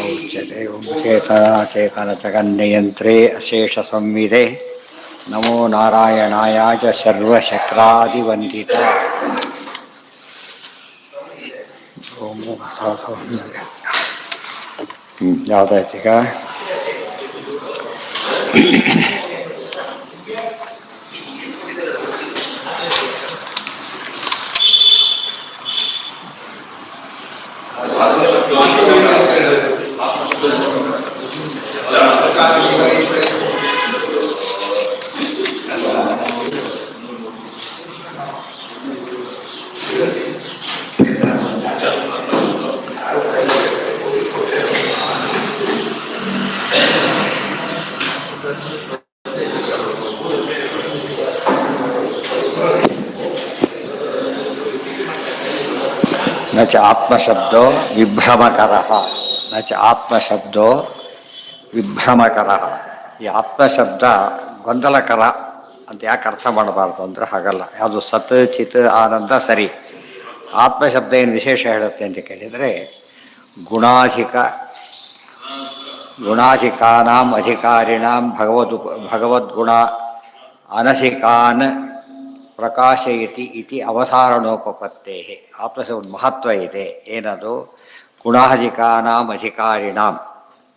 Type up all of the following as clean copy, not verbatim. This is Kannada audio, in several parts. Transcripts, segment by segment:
उच्यते ओं चेतनाचेतनजगन्नियन्त्रे अशेषसंविदे नमो नारायणाय च सर्वशक्रादिवन्दित ओಂ ಯಾವುದಾಯ್ತೀಗ न च आत्मशब्दो विभ्रमकरः न च आत्मशब्दो ವಿಭ್ರಮಕರ. ಈ ಆತ್ಮಶಬ್ದ ಗೊಂದಲಕರ ಅಂತ ಯಾಕೆ ಅರ್ಥ ಮಾಡಬಾರ್ದು ಅಂದರೆ ಹಾಗಲ್ಲ. ಯಾವುದು ಸತ್ ಚಿತ್ ಆನಂದ ಸರಿ. ಆತ್ಮಶಬ್ದ ಏನು ವಿಶೇಷ ಹೇಳುತ್ತೆ ಅಂತ ಕೇಳಿದರೆ ಗುಣಾಧಿಕಾನಾಂ ಅಧಿಕಾರಿಣಾಂ ಭಗವದ್ಗುಣ ಅನಧಿಕಾನ್ ಪ್ರಕಾಶಯತಿ ಇತಿ ಅವಧಾರಣೋಪಪತ್ತೇ. ಆತ್ಮಶಬ್ದ ಮಹತ್ವ ಇದೆ. ಏನದು? ಗುಣಾಧಿಕಾನಾಂ ಅಧಿಕಾರಿಣಾಂ,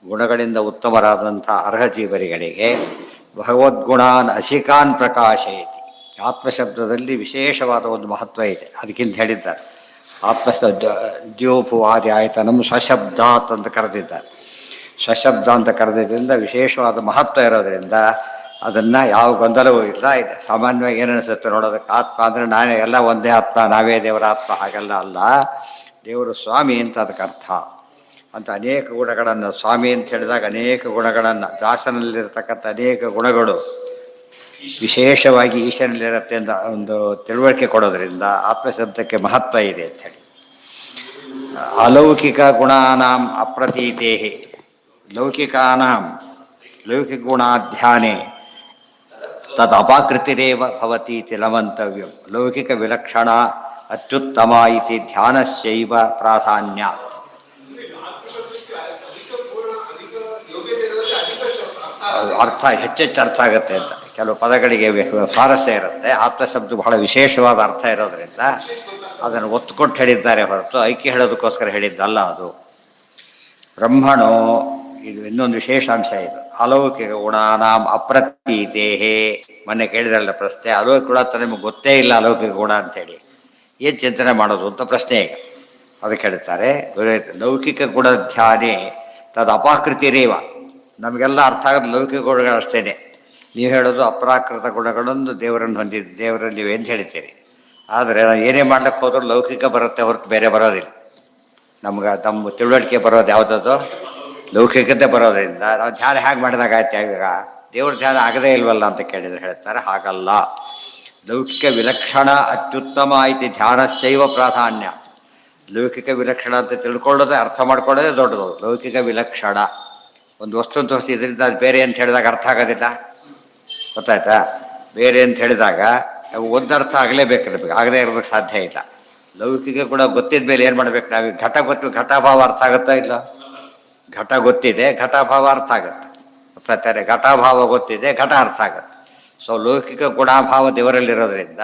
ಗುಣಗಳಿಂದ ಉತ್ತಮರಾದಂಥ ಅರ್ಹ ಜೀವರಿಗಳಿಗೆ ಭಗವದ್ಗುಣಾನ್ ಅಧಿಕಾನ್ ಪ್ರಕಾಶಯತಿ. ಆತ್ಮಶಬ್ದದಲ್ಲಿ ವಿಶೇಷವಾದ ಒಂದು ಮಹತ್ವ ಇದೆ. ಅದಕ್ಕಿಂತ ಹೇಳಿದ್ದಾರೆ ಆತ್ಮಶಬ್ದ ದ್ಯೋಭುವಾದಿ ಆಯತನಂ ಸ್ವಶಬ್ದಾತ್ ಅಂತ ಕರೆದಿದ್ದಾರೆ. ಸ್ವಶಬ್ದ ಅಂತ ಕರೆದಿದ್ದರಿಂದ ವಿಶೇಷವಾದ ಮಹತ್ವ ಇರೋದರಿಂದ ಅದನ್ನು ಯಾವ ಗೊಂದಲವೂ ಇಲ್ಲ. ಇದೆ ಸಾಮಾನ್ಯವಾಗಿ ಏನನ್ನಿಸುತ್ತೆ ನೋಡೋದಕ್ಕೆ, ಆತ್ಮ ಅಂದರೆ ನಾನೇ ಎಲ್ಲ ಒಂದೇ ಆತ್ಮ, ನಾವೇ ದೇವರ ಆತ್ಮ, ಹಾಗೆಲ್ಲ ಅಲ್ಲ. ದೇವರು ಸ್ವಾಮಿ ಅಂತ ಅದಕ್ಕೆ ಅರ್ಥ. ಅಂತ ಅನೇಕ ಗುಣಗಳನ್ನು ಸ್ವಾಮಿ ಅಂತ ಹೇಳಿದಾಗ ಅನೇಕ ಗುಣಗಳನ್ನು, ದಾಸನಲ್ಲಿರತಕ್ಕಂಥ ಅನೇಕ ಗುಣಗಳು ವಿಶೇಷವಾಗಿ ಈಶನಲ್ಲಿರುತ್ತೆ ಅಂತ ಒಂದು ತಿಳುವಳಿಕೆ ಕೊಡೋದ್ರಿಂದ ಆತ್ಮಶಬ್ದಕ್ಕೆ ಮಹತ್ವ ಇದೆ ಅಂಥೇಳಿ. ಅಲೌಕಿಕ ಗುಣಾನಾಂ ಅಪ್ರತೀತೇ ಲೌಕಿಕಾನಾಂ ಲೌಕಿಕ ಗುಣಾಧ್ಯಾನೆ ತದ್ ಅಪಾಕೃತಿರೇವ ಭವತಿ ಇತಿ ಲಮಂತವ್ಯಂ. ಲೌಕಿಕ ವಿಲಕ್ಷಣ ಅತ್ಯುತ್ತಮ ಇತಿ ಧ್ಯಾನಸ್ಯೈವ ಪ್ರಾಧಾನ್ಯಾತ್. ಅರ್ಥ ಹೆಚ್ಚೆಚ್ಚು ಅರ್ಥ ಆಗುತ್ತೆ ಅಂತ. ಕೆಲವು ಪದಗಳಿಗೆ ಸ್ವಾರಸ್ಯ ಇರುತ್ತೆ. ಆತ್ಮಶಬ್ದ ಬಹಳ ವಿಶೇಷವಾದ ಅರ್ಥ ಇರೋದರಿಂದ ಅದನ್ನು ಒತ್ತು ಕೊಟ್ಟು ಹೇಳಿದ್ದಾರೆ ಹೊರತು ಐಕ್ಯ ಹೇಳೋದಕ್ಕೋಸ್ಕರ ಹೇಳಿದ್ದಲ್ಲ ಅದು. ಬ್ರಹ್ಮಣೋ, ಇದು ಇನ್ನೊಂದು ವಿಶೇಷಾಂಶ ಇದು. ಅಲೌಕಿಕ ಗುಣಾನಾಂ ಅಪ್ರತೀತೇಹೇ. ಮೊನ್ನೆ ಕೇಳಿದ್ರಲ್ಲ ಪ್ರಶ್ನೆ, ಅಲೌಕಿಕ ಗುಣ ಅಂತ ನಿಮಗೆ ಗೊತ್ತೇ ಇಲ್ಲ ಅಲೌಕಿಕ ಗುಣ ಅಂಥೇಳಿ ಏನು ಚಿಂತನೆ ಮಾಡೋದು ಅಂತ ಪ್ರಶ್ನೆ ಈಗ. ಅದಕ್ಕೆ ಹೇಳ್ತಾರೆ ಲೌಕಿಕ ಗುಣಧ್ಯಾನೆ ತದ್ ಅಪಾಕೃತಿರೇವ. ನಮಗೆಲ್ಲ ಅರ್ಥ ಆಗೋದು ಲೌಕಿಕ ಗುಣಗಳು ಅಷ್ಟೇ. ನೀವು ಹೇಳೋದು ಅಪ್ರಾಕೃತ ಗುಣಗಳನ್ನು ದೇವರನ್ನು ಹೊಂದಿದ್ದು ದೇವರಲ್ಲಿ ನೀವು ಎಂದು ಹೇಳ್ತೀರಿ. ಆದರೆ ನಾವು ಏನೇ ಮಾಡ್ಲಿಕ್ಕೆ ಹೋದ್ರೂ ಲೌಕಿಕ ಬರುತ್ತೆ ಹೊರತು ಬೇರೆ ಬರೋದಿಲ್ಲ. ನಮ್ಗೆ ನಮ್ಮ ತಿಳುವಳಿಕೆ ಬರೋದು ಯಾವುದದು ಲೌಕಿಕತೆ ಬರೋದ್ರಿಂದ ನಾವು ಧ್ಯಾನ ಹೇಗೆ ಮಾಡಿದಾಗ ಆಯ್ತು. ಈಗ ದೇವ್ರ ಧ್ಯಾನ ಆಗದೇ ಇಲ್ವಲ್ಲ ಅಂತ ಕೇಳಿದರೆ ಹೇಳ್ತಾರೆ ಹಾಗಲ್ಲ. ಲೌಕಿಕ ವಿಲಕ್ಷಣ ಅತ್ಯುತ್ತಮ ಐತಿ ಧ್ಯಾನಶೈವ ಪ್ರಾಧಾನ್ಯ. ಲೌಕಿಕ ವಿಲಕ್ಷಣ ಅಂತ ತಿಳ್ಕೊಳ್ಳೋದೇ, ಅರ್ಥ ಮಾಡ್ಕೊಳ್ಳೋದೇ ದೊಡ್ಡದು. ಲೌಕಿಕ ವಿಲಕ್ಷಣ ಒಂದು ವಸ್ತು ತೋರಿಸಿ ಇದರಿಂದ ಅದು ಬೇರೆ ಅಂತ ಹೇಳಿದಾಗ ಅರ್ಥ ಆಗೋದಿಲ್ಲ. ಗೊತ್ತಾಯ್ತಾ? ಬೇರೆ ಅಂತ ಹೇಳಿದಾಗ ಒಂದು ಅರ್ಥ ಆಗಲೇಬೇಕು, ನಮಗೆ ಆಗದೇ ಇರೋದಕ್ಕೆ ಸಾಧ್ಯ ಇಲ್ಲ. ಲೌಕಿಕ ಕೂಡ ಗೊತ್ತಿದ್ದ ಮೇಲೆ ಏನು ಮಾಡಬೇಕು ನಾವು? ಘಟ ಗೊತ್ತು, ಘಟಾಭಾವ ಅರ್ಥ ಆಗುತ್ತಾ ಇಲ್ಲ? ಘಟ ಗೊತ್ತಿದೆ, ಘಟಾಭಾವ ಅರ್ಥ ಆಗುತ್ತೆ. ಗೊತ್ತಾಯ್ತಾರೆ? ಘಟಾಭಾವ ಗೊತ್ತಿದೆ, ಘಟ ಅರ್ಥ ಆಗುತ್ತೆ. ಸೊ ಲೌಕಿಕ ಗುಣಾಭಾವ ದೇವರಲ್ಲಿರೋದ್ರಿಂದ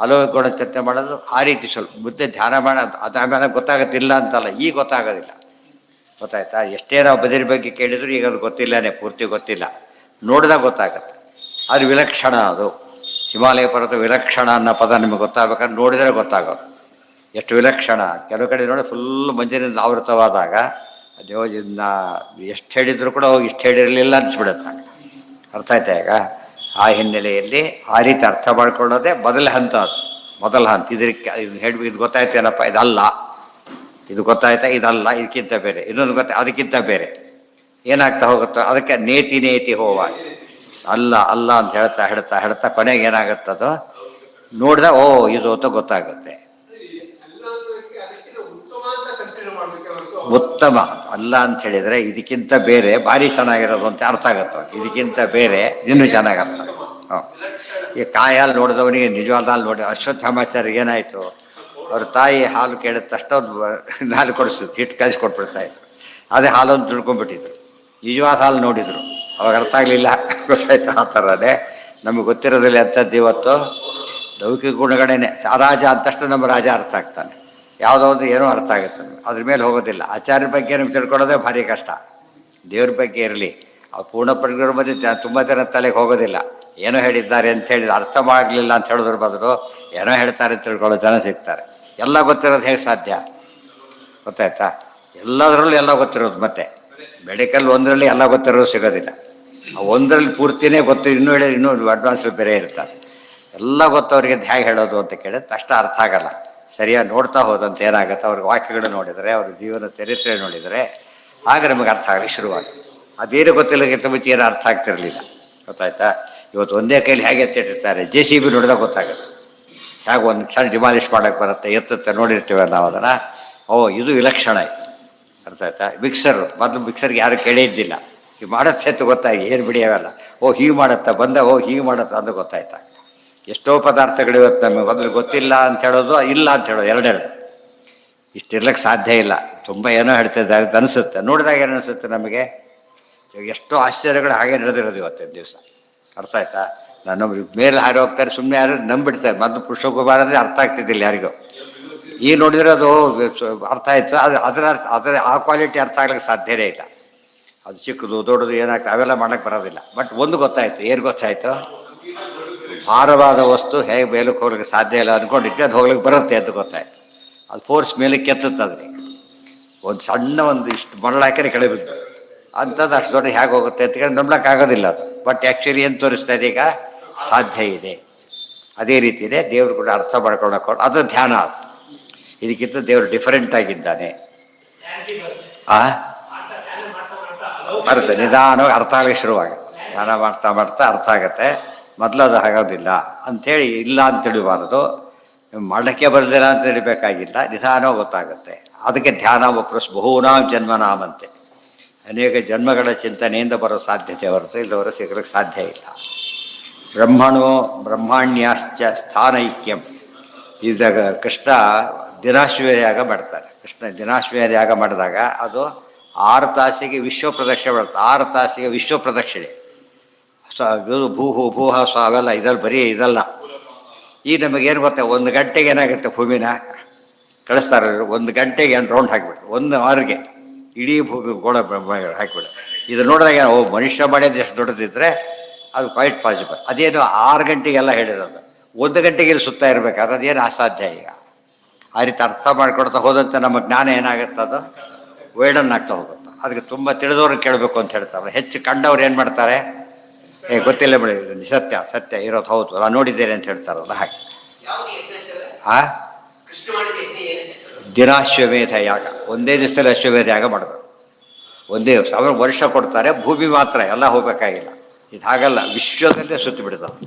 ಅಲೌಕಿಕ ಗುಣ ಚರ್ಚೆ ಮಾಡೋದು ಆ ರೀತಿ ಸ್ವಲ್ಪ ಬುದ್ಧಿ ಧ್ಯಾನ ಮಾಡೋದು. ಅದಾದಮೇಲೆ ಗೊತ್ತಾಗುತ್ತಿಲ್ಲ ಅಂತಲ್ಲ, ಈಗ ಗೊತ್ತಾಗೋದಿಲ್ಲ. ಗೊತ್ತಾಯ್ತಾ? ಎಷ್ಟೇ ನಾವು ಬದಿರ ಬಗ್ಗೆ ಕೇಳಿದ್ರು ಈಗ ಅದು ಗೊತ್ತಿಲ್ಲನೇ, ಪೂರ್ತಿ ಗೊತ್ತಿಲ್ಲ. ನೋಡಿದಾಗ ಗೊತ್ತಾಗುತ್ತೆ. ಅದು ವಿಲಕ್ಷಣ. ಅದು ಹಿಮಾಲಯ ಪರ್ವತ ವಿಲಕ್ಷಣ ಅನ್ನೋ ಪದ ನಿಮಗೆ ಗೊತ್ತಾಗಬೇಕಾದ್ರೆ ನೋಡಿದರೆ ಗೊತ್ತಾಗೋದು ಎಷ್ಟು ವಿಲಕ್ಷಣ. ಕೆಲವು ಕಡೆ ನೋಡಿ ಫುಲ್ ಮಂಜಿನಿಂದ ಆವೃತವಾದಾಗ ಅದು ಇದನ್ನ ಎಷ್ಟು ಹೇಳಿದ್ರು ಕೂಡ ಹೋಗಿ ಇಷ್ಟು ಹೇಳಿರಲಿಲ್ಲ ಅನಿಸ್ಬಿಡುತ್ತೆ. ಅರ್ಥ ಆಯ್ತಾ? ಈಗ ಆ ಹಿನ್ನೆಲೆಯಲ್ಲಿ ಆ ರೀತಿ ಅರ್ಥ ಮಾಡ್ಕೊಳ್ಳೋದೇ ಮೊದಲ ಹಂತ. ಅದು ಮೊದಲ ಹಂತ. ಇದಕ್ಕೆ ಇದು ಗೊತ್ತಾಯ್ತೇನಪ್ಪ, ಇದಲ್ಲ, ಇದು ಗೊತ್ತಾಯ್ತಾ, ಇದಲ್ಲ, ಇದಕ್ಕಿಂತ ಬೇರೆ, ಇನ್ನೊಂದು ಅದಕ್ಕಿಂತ ಬೇರೆ ಏನಾಗ್ತಾ ಹೋಗುತ್ತೋ ಅದಕ್ಕೆ ನೇತಿ ನೇತಿ ಹೋವ ಅಲ್ಲ ಅಲ್ಲ ಅಂತ ಹೇಳ್ತಾ ಹೇಳ್ತಾ ಹೇಳ್ತಾ ಕೊನೆಗೆ ಏನಾಗುತ್ತದೋ ನೋಡಿದ ಓ ಇದು ಅಂತ ಗೊತ್ತಾಗುತ್ತೆ. ಉತ್ತಮ ಅಲ್ಲ ಅಂತ ಹೇಳಿದರೆ ಇದಕ್ಕಿಂತ ಬೇರೆ ಭಾರಿ ಚೆನ್ನಾಗಿರೋದು ಅಂತ ಅರ್ಥ ಆಗುತ್ತೆ. ಇದಕ್ಕಿಂತ ಬೇರೆ ಇನ್ನೂ ಚೆನ್ನಾಗಿ ಅರ್ಥ. ಈ ಕಾಯಲ್ಲಿ ನೋಡಿದವನಿಗೆ ನಿಜವಾದ ಹಾಲು ನೋಡಿ ಅಶ್ವತ್ಥಾಮಾಚಾರ್ಯ ಏನಾಯಿತು, ಅವ್ರ ತಾಯಿ ಹಾಲು ಕೇಳಿದ ತಕ್ಷಣ ಒಂದು ಹಾಲು ಕೊಡಿಸಿದ್ರು, ಹಿಟ್ಟು ಕಲಿಸಿ ಕೊಟ್ಬಿಡ್ತಾಯಿದ್ರು. ಅದೇ ಹಾಲು ಅಂತ ತಿಳ್ಕೊಂಡ್ಬಿಟ್ಟಿದ್ರು. ನಿಜವಾದ ಹಾಲು ನೋಡಿದರು, ಅವಾಗ ಅರ್ಥ ಆಗಲಿಲ್ಲ. ಗೊತ್ತಾಯ್ತು ಆ ಥರನೇ ನಮಗೆ ಗೊತ್ತಿರೋದಿಲ್ಲ ಅಂಥದ್ದು. ಇವತ್ತು ಲೌಕಿಕ ಗುಣಗಳೇನೆ. ರಾಜ ಅಂತಷ್ಟು ನಮ್ಮ ರಾಜ ಅರ್ಥ ಆಗ್ತಾನೆ, ಯಾವುದೋ ಒಂದು ಏನೋ ಅರ್ಥ ಆಗುತ್ತೆ ನಮಗೆ, ಅದ್ರ ಮೇಲೆ ಹೋಗೋದಿಲ್ಲ. ಆಚಾರ್ಯ ಬಗ್ಗೆ ನಮ್ಗೆ ತಿಳ್ಕೊಳ್ಳೋದೇ ಭಾರಿ ಕಷ್ಟ. ದೇವ್ರ ಬಗ್ಗೆ ಇರಲಿ, ಆ ಪೂರ್ಣ ಪ್ರಜ್ಞರ ಮಧ್ಯೆ ತುಂಬ ಜನ ತಲೆಗೆ ಹೋಗೋದಿಲ್ಲ. ಏನೋ ಹೇಳಿದ್ದಾರೆ ಅಂತ ಹೇಳಿದ ಅರ್ಥ ಮಾಡಲಿಲ್ಲ ಅಂತ ಹೇಳಿದ್ರ ಬದಲು ಏನೋ ಹೇಳ್ತಾರೆ ಅಂತ ತಿಳ್ಕೊಳ್ಳೋ ಜನ ಸಿಗ್ತಾರೆ. ಎಲ್ಲ ಗೊತ್ತಿರೋದು ಹೇಗೆ ಸಾಧ್ಯ? ಗೊತ್ತಾಯ್ತಾ? ಎಲ್ಲದರಲ್ಲೂ ಎಲ್ಲ ಗೊತ್ತಿರೋದು. ಮತ್ತೆ ಮೆಡಿಕಲ್ ಒಂದರಲ್ಲಿ ಎಲ್ಲ ಗೊತ್ತಿರೋದು ಸಿಗೋದಿಲ್ಲ. ಒಂದರಲ್ಲಿ ಪೂರ್ತಿನೇ ಗೊತ್ತು, ಇನ್ನೂ ಹೇಳಿ ಇನ್ನೂ ಅಡ್ವಾನ್ಸ್ ಬೇರೆ ಇರ್ತಾರೆ. ಎಲ್ಲ ಗೊತ್ತವರಿಗೆ ಹೇಗೆ ಹೇಳೋದು ಅಂತ ಕೇಳಿದ್ರೆ ಅಷ್ಟ ಅರ್ಥ ಆಗಲ್ಲ. ಸರಿಯಾಗಿ ನೋಡ್ತಾ ಹೋದಂತೆ ಏನಾಗುತ್ತೆ, ಅವ್ರಿಗೆ ವಾಕ್ಯಗಳು ನೋಡಿದರೆ, ಅವ್ರ ಜೀವನ ಚರಿತ್ರೆ ನೋಡಿದರೆ ಆಗ ನಮಗೆ ಅರ್ಥ ಆಗಲಿ ಶುರುವಾಗಿ. ಅದೇನು ಗೊತ್ತಿಲ್ಲಕ್ಕಿಂತ ಮುಂಚೆ ಏನೂ ಅರ್ಥ ಆಗ್ತಿರಲಿಲ್ಲ. ಗೊತ್ತಾಯ್ತಾ? ಇವತ್ತು ಒಂದೇ ಕೈಲಿ ಹೇಗೆ ಎತ್ತಿಟ್ಟಿರ್ತಾರೆ, JCB ನೋಡಿದಾಗ ಗೊತ್ತಾಗುತ್ತೆ ಹೇಗೆ ಒಂದು ಕ್ಷಣ ಡಿಮಾಲಿಷ್ ಮಾಡೋಕ್ಕೆ ಬರುತ್ತೆ, ಎತ್ತುತ್ತೆ, ನೋಡಿರ್ತೀವಿ ನಾವು ಅದನ್ನು. ಇದು ವಿಲಕ್ಷಣ ಇದು. ಅರ್ಥ ಆಯ್ತಾ? ಮಿಕ್ಸರು, ಮೊದಲು ಮಿಕ್ಸರ್ಗೆ ಯಾರು ಕೇಳಿದ್ದಿಲ್ಲ, ಈಗ ಮಾಡೋದು ಎತ್ತು ಗೊತ್ತಾಗಿ ಏನು ಬಿಡಿಯವೆಲ್ಲ. ಹೀಗೆ ಮಾಡುತ್ತಾ ಬಂದ, ಹೀಗೆ ಮಾಡುತ್ತಾ ಅಂತ ಗೊತ್ತಾಯ್ತಾ. ಎಷ್ಟೋ ಪದಾರ್ಥಗಳು ಇವತ್ತು ನಮಗೆ ಮೊದಲು ಗೊತ್ತಿಲ್ಲ ಅಂತ ಹೇಳೋದು, ಇಲ್ಲ ಅಂತ ಹೇಳೋದು, ಎರಡೆರಡು. ಇಷ್ಟಿರ್ಲಿಕ್ಕೆ ಸಾಧ್ಯ ಇಲ್ಲ. ತುಂಬ ಏನೋ ಹೇಳ್ತಿದ್ದಾರೆ ಅಂತ ಅನಿಸುತ್ತೆ, ನೋಡಿದಾಗ ಏನು ಅನಿಸುತ್ತೆ ನಮಗೆ. ಎಷ್ಟೋ ಆಶ್ಚರ್ಯಗಳು ಹಾಗೆ ನಡೆದಿರೋದು ಇವತ್ತಿನ ದಿವಸ. ಅರ್ಥ ಆಯ್ತಾ? ನಾನು ಮೇಲೆ ಹಾರಿ ಹೋಗ್ತಾರೆ, ಸುಮ್ಮನೆ ಯಾರು ನಂಬಿಡ್ತಾರೆ. ಮೊದಲು ಪುಷ್ಪಕುಮಾರ ಅಂದರೆ ಅರ್ಥ ಆಗ್ತಿದ್ದಿಲ್ಲ ಯಾರಿಗೂ. ಈಗ ನೋಡಿದ್ರೆ ಅದು ಅರ್ಥ ಆಯಿತು, ಅದರ ಆ ಕ್ವಾಲಿಟಿ ಅರ್ಥ ಆಗ್ಲಿಕ್ಕೆ ಸಾಧ್ಯನೇ ಇಲ್ಲ. ಅದು ಚಿಕ್ಕದು ದೊಡ್ಡದು ಏನಾಗ್ತದೆ ಅವೆಲ್ಲ ಮಾಡೋಕ್ಕೆ ಬರೋದಿಲ್ಲ. ಬಟ್ ಒಂದು ಗೊತ್ತಾಯಿತು. ಏನು ಗೊತ್ತಾಯಿತು? ಭಾರವಾದ ವಸ್ತು ಹೇಗೆ ಮೇಲಕ್ಕೆ ಹೋಗ್ಲಿಕ್ಕೆ ಸಾಧ್ಯ ಇಲ್ಲ ಅಂದ್ಕೊಂಡಿದ್ದೆ, ಅದು ಹೋಗ್ಲಿಕ್ಕೆ ಬರುತ್ತೆ ಅಂತ ಗೊತ್ತಾಯ್ತು. ಅದು ಫೋರ್ಸ್ ಮೇಲಕ್ಕೆ ಎತ್ತುತ್ತದೆ. ಒಂದು ಸಣ್ಣ ಒಂದು ಇಷ್ಟು ಮರಳು ಹಾಕಿದ್ರೆ ಕೆಳಗೆ ಬಿದ್ದು ಅಂಥದ್ದು ಅಷ್ಟು ದೊಡ್ಡ ಹೇಗೆ ಹೋಗುತ್ತೆ ಅಂತ ಕೇಳಿ ನಂಬಲಿಕ್ಕಾಗೋದಿಲ್ಲ ಅದು. ಬಟ್ ಆ್ಯಕ್ಚುಲಿ ಏನು ತೋರಿಸ್ತಾ ಇದೆ ಈಗ? ಸಾಧ್ಯ ಇದೆ. ಅದೇ ರೀತಿಯೇ ದೇವರು ಕೂಡ ಅರ್ಥ ಮಾಡ್ಕೊಳ್ಳೋಕೆ ಅದು ಧ್ಯಾನ. ಇದಕ್ಕಿಂತ ದೇವರು ಡಿಫರೆಂಟ್ ಆಗಿದ್ದಾನೆ. ಬರುತ್ತೆ ನಿಧಾನವಾಗಿ ಅರ್ಥ ಆಗಲಿಕ್ಕೆ ಶುರುವಾಗುತ್ತೆ. ಧ್ಯಾನ ಮಾಡ್ತಾ ಮಾಡ್ತಾ ಅರ್ಥ ಆಗುತ್ತೆ. ಮೊದಲು ಅದು ಆಗೋದಿಲ್ಲ ಅಂಥೇಳಿ ಇಲ್ಲ ಅಂತ ತಿಳಿಬಾರ್ದು. ಮಾಡಲಿಕ್ಕೆ ಬರಲಿಲ್ಲ ಅಂತ ತಿಳಿಬೇಕಾಗಿಲ್ಲ, ನಿಧಾನವಾಗಿ ಗೊತ್ತಾಗುತ್ತೆ. ಅದಕ್ಕೆ ಧ್ಯಾನ ವಪ್ರಸ್ ಬಹೂನಾಂ ಜನ್ಮನಾಮಂತೆ. ಅನೇಕ ಜನ್ಮಗಳ ಚಿಂತನೆಯಿಂದ ಬರೋ ಸಾಧ್ಯತೆ ಹೊರತು ಇಲ್ಲವರ ಸಿಗಲಿಕ್ಕೆ ಸಾಧ್ಯ ಇಲ್ಲ. ಬ್ರಹ್ಮಣೋ ಬ್ರಹ್ಮಾಣ್ಯಾಶ್ಚ ಸ್ಥಾನೈಕ್ಯಂ. ಇದ್ದಾಗ ಕೃಷ್ಣ ದಿನಾಶ್ವರ್ಯಾಗ ಮಾಡ್ತಾರೆ. ಕೃಷ್ಣ ದಿನಾಶ್ವರ್ಯಾಗ ಮಾಡಿದಾಗ ಅದು 6 ತಾಸಿಗೆ ವಿಶ್ವ ಪ್ರದಕ್ಷಿಣೆ ಬರುತ್ತೆ. 6 ತಾಸಿಗೆ ವಿಶ್ವ ಪ್ರದಕ್ಷಿಣೆ. ಭೂಹ ಸ್ವ ಅವೆಲ್ಲ ಇದಲ್ಲ, ಬರೀ ಇದಲ್ಲ. ಈಗ ನಮಗೇನು ಗೊತ್ತಾ, 1 ಗಂಟೆಗೆ ಏನಾಗುತ್ತೆ, ಭೂಮಿನ ಕಳಿಸ್ತಾರೆ. 1 ಗಂಟೆಗೆ ಏನು ರೌಂಡ್ ಹಾಕಿಬಿಟ್ಟು 1 ಅವರ್ಗೆ ಇಡೀ ಭೂಮಿ ಗೋಳ ಹಾಕಿಬಿಡು. ಇದು ನೋಡಿದಾಗ ಮನುಷ್ಯ ಮಾಡೋದು ಎಷ್ಟು ದೊಡ್ಡದಿದ್ರೆ ಅದು ಕ್ವೈಟ್ ಪಾಸಿಬಲ್. ಅದೇನು 6 ಗಂಟೆಗೆಲ್ಲ ಹೇಳಿರೋದು, 1 ಗಂಟೆಗೆ ಇಲ್ಲಿ ಸುತ್ತಾ ಇರಬೇಕಾದ್ರೆ ಅದೇನು ಅಸಾಧ್ಯ. ಈಗ ಆ ರೀತಿ ಅರ್ಥ ಮಾಡ್ಕೊಡ್ತಾ ಹೋದಂತೆ ನಮ್ಮ ಜ್ಞಾನ ಏನಾಗುತ್ತೆ, ಅದು ವೈಡನ್ ಆಗ್ತಾ ಹೋಗುತ್ತೆ. ಅದಕ್ಕೆ ತುಂಬ ತಿಳಿದವ್ರನ್ನ ಕೇಳಬೇಕು ಅಂತ ಹೇಳ್ತಾರೆ. ಹೆಚ್ಚು ಕಂಡವ್ರು ಏನು ಮಾಡ್ತಾರೆ, ಗೊತ್ತಿಲ್ಲ ಬಿಡಿ ಸತ್ಯ ಸತ್ಯ ಇರೋದು ಹೌದು ನಾನು ನೋಡಿದ್ದೇನೆ ಅಂತ ಹೇಳ್ತಾರಲ್ಲ ಹಾಗೆ. ದಿನಾಶ್ವಮೇಧ ಯಾಗ, ಒಂದೇ ದಿವಸದಲ್ಲಿ ಅಶ್ವಮೇಧ ಯಾಗ ಮಾಡಬೇಕು. ಒಂದೇ ದಿವಸ ಅವರು ವರ್ಷ ಕೊಡ್ತಾರೆ, ಭೂಮಿ ಮಾತ್ರ ಎಲ್ಲ ಹೋಗಬೇಕಾಗಿಲ್ಲ. ಇದು ಹಾಗಲ್ಲ, ವಿಶ್ವದಲ್ಲೇ ಸುತ್ತು ಬಿಡ್ತಾವೆ.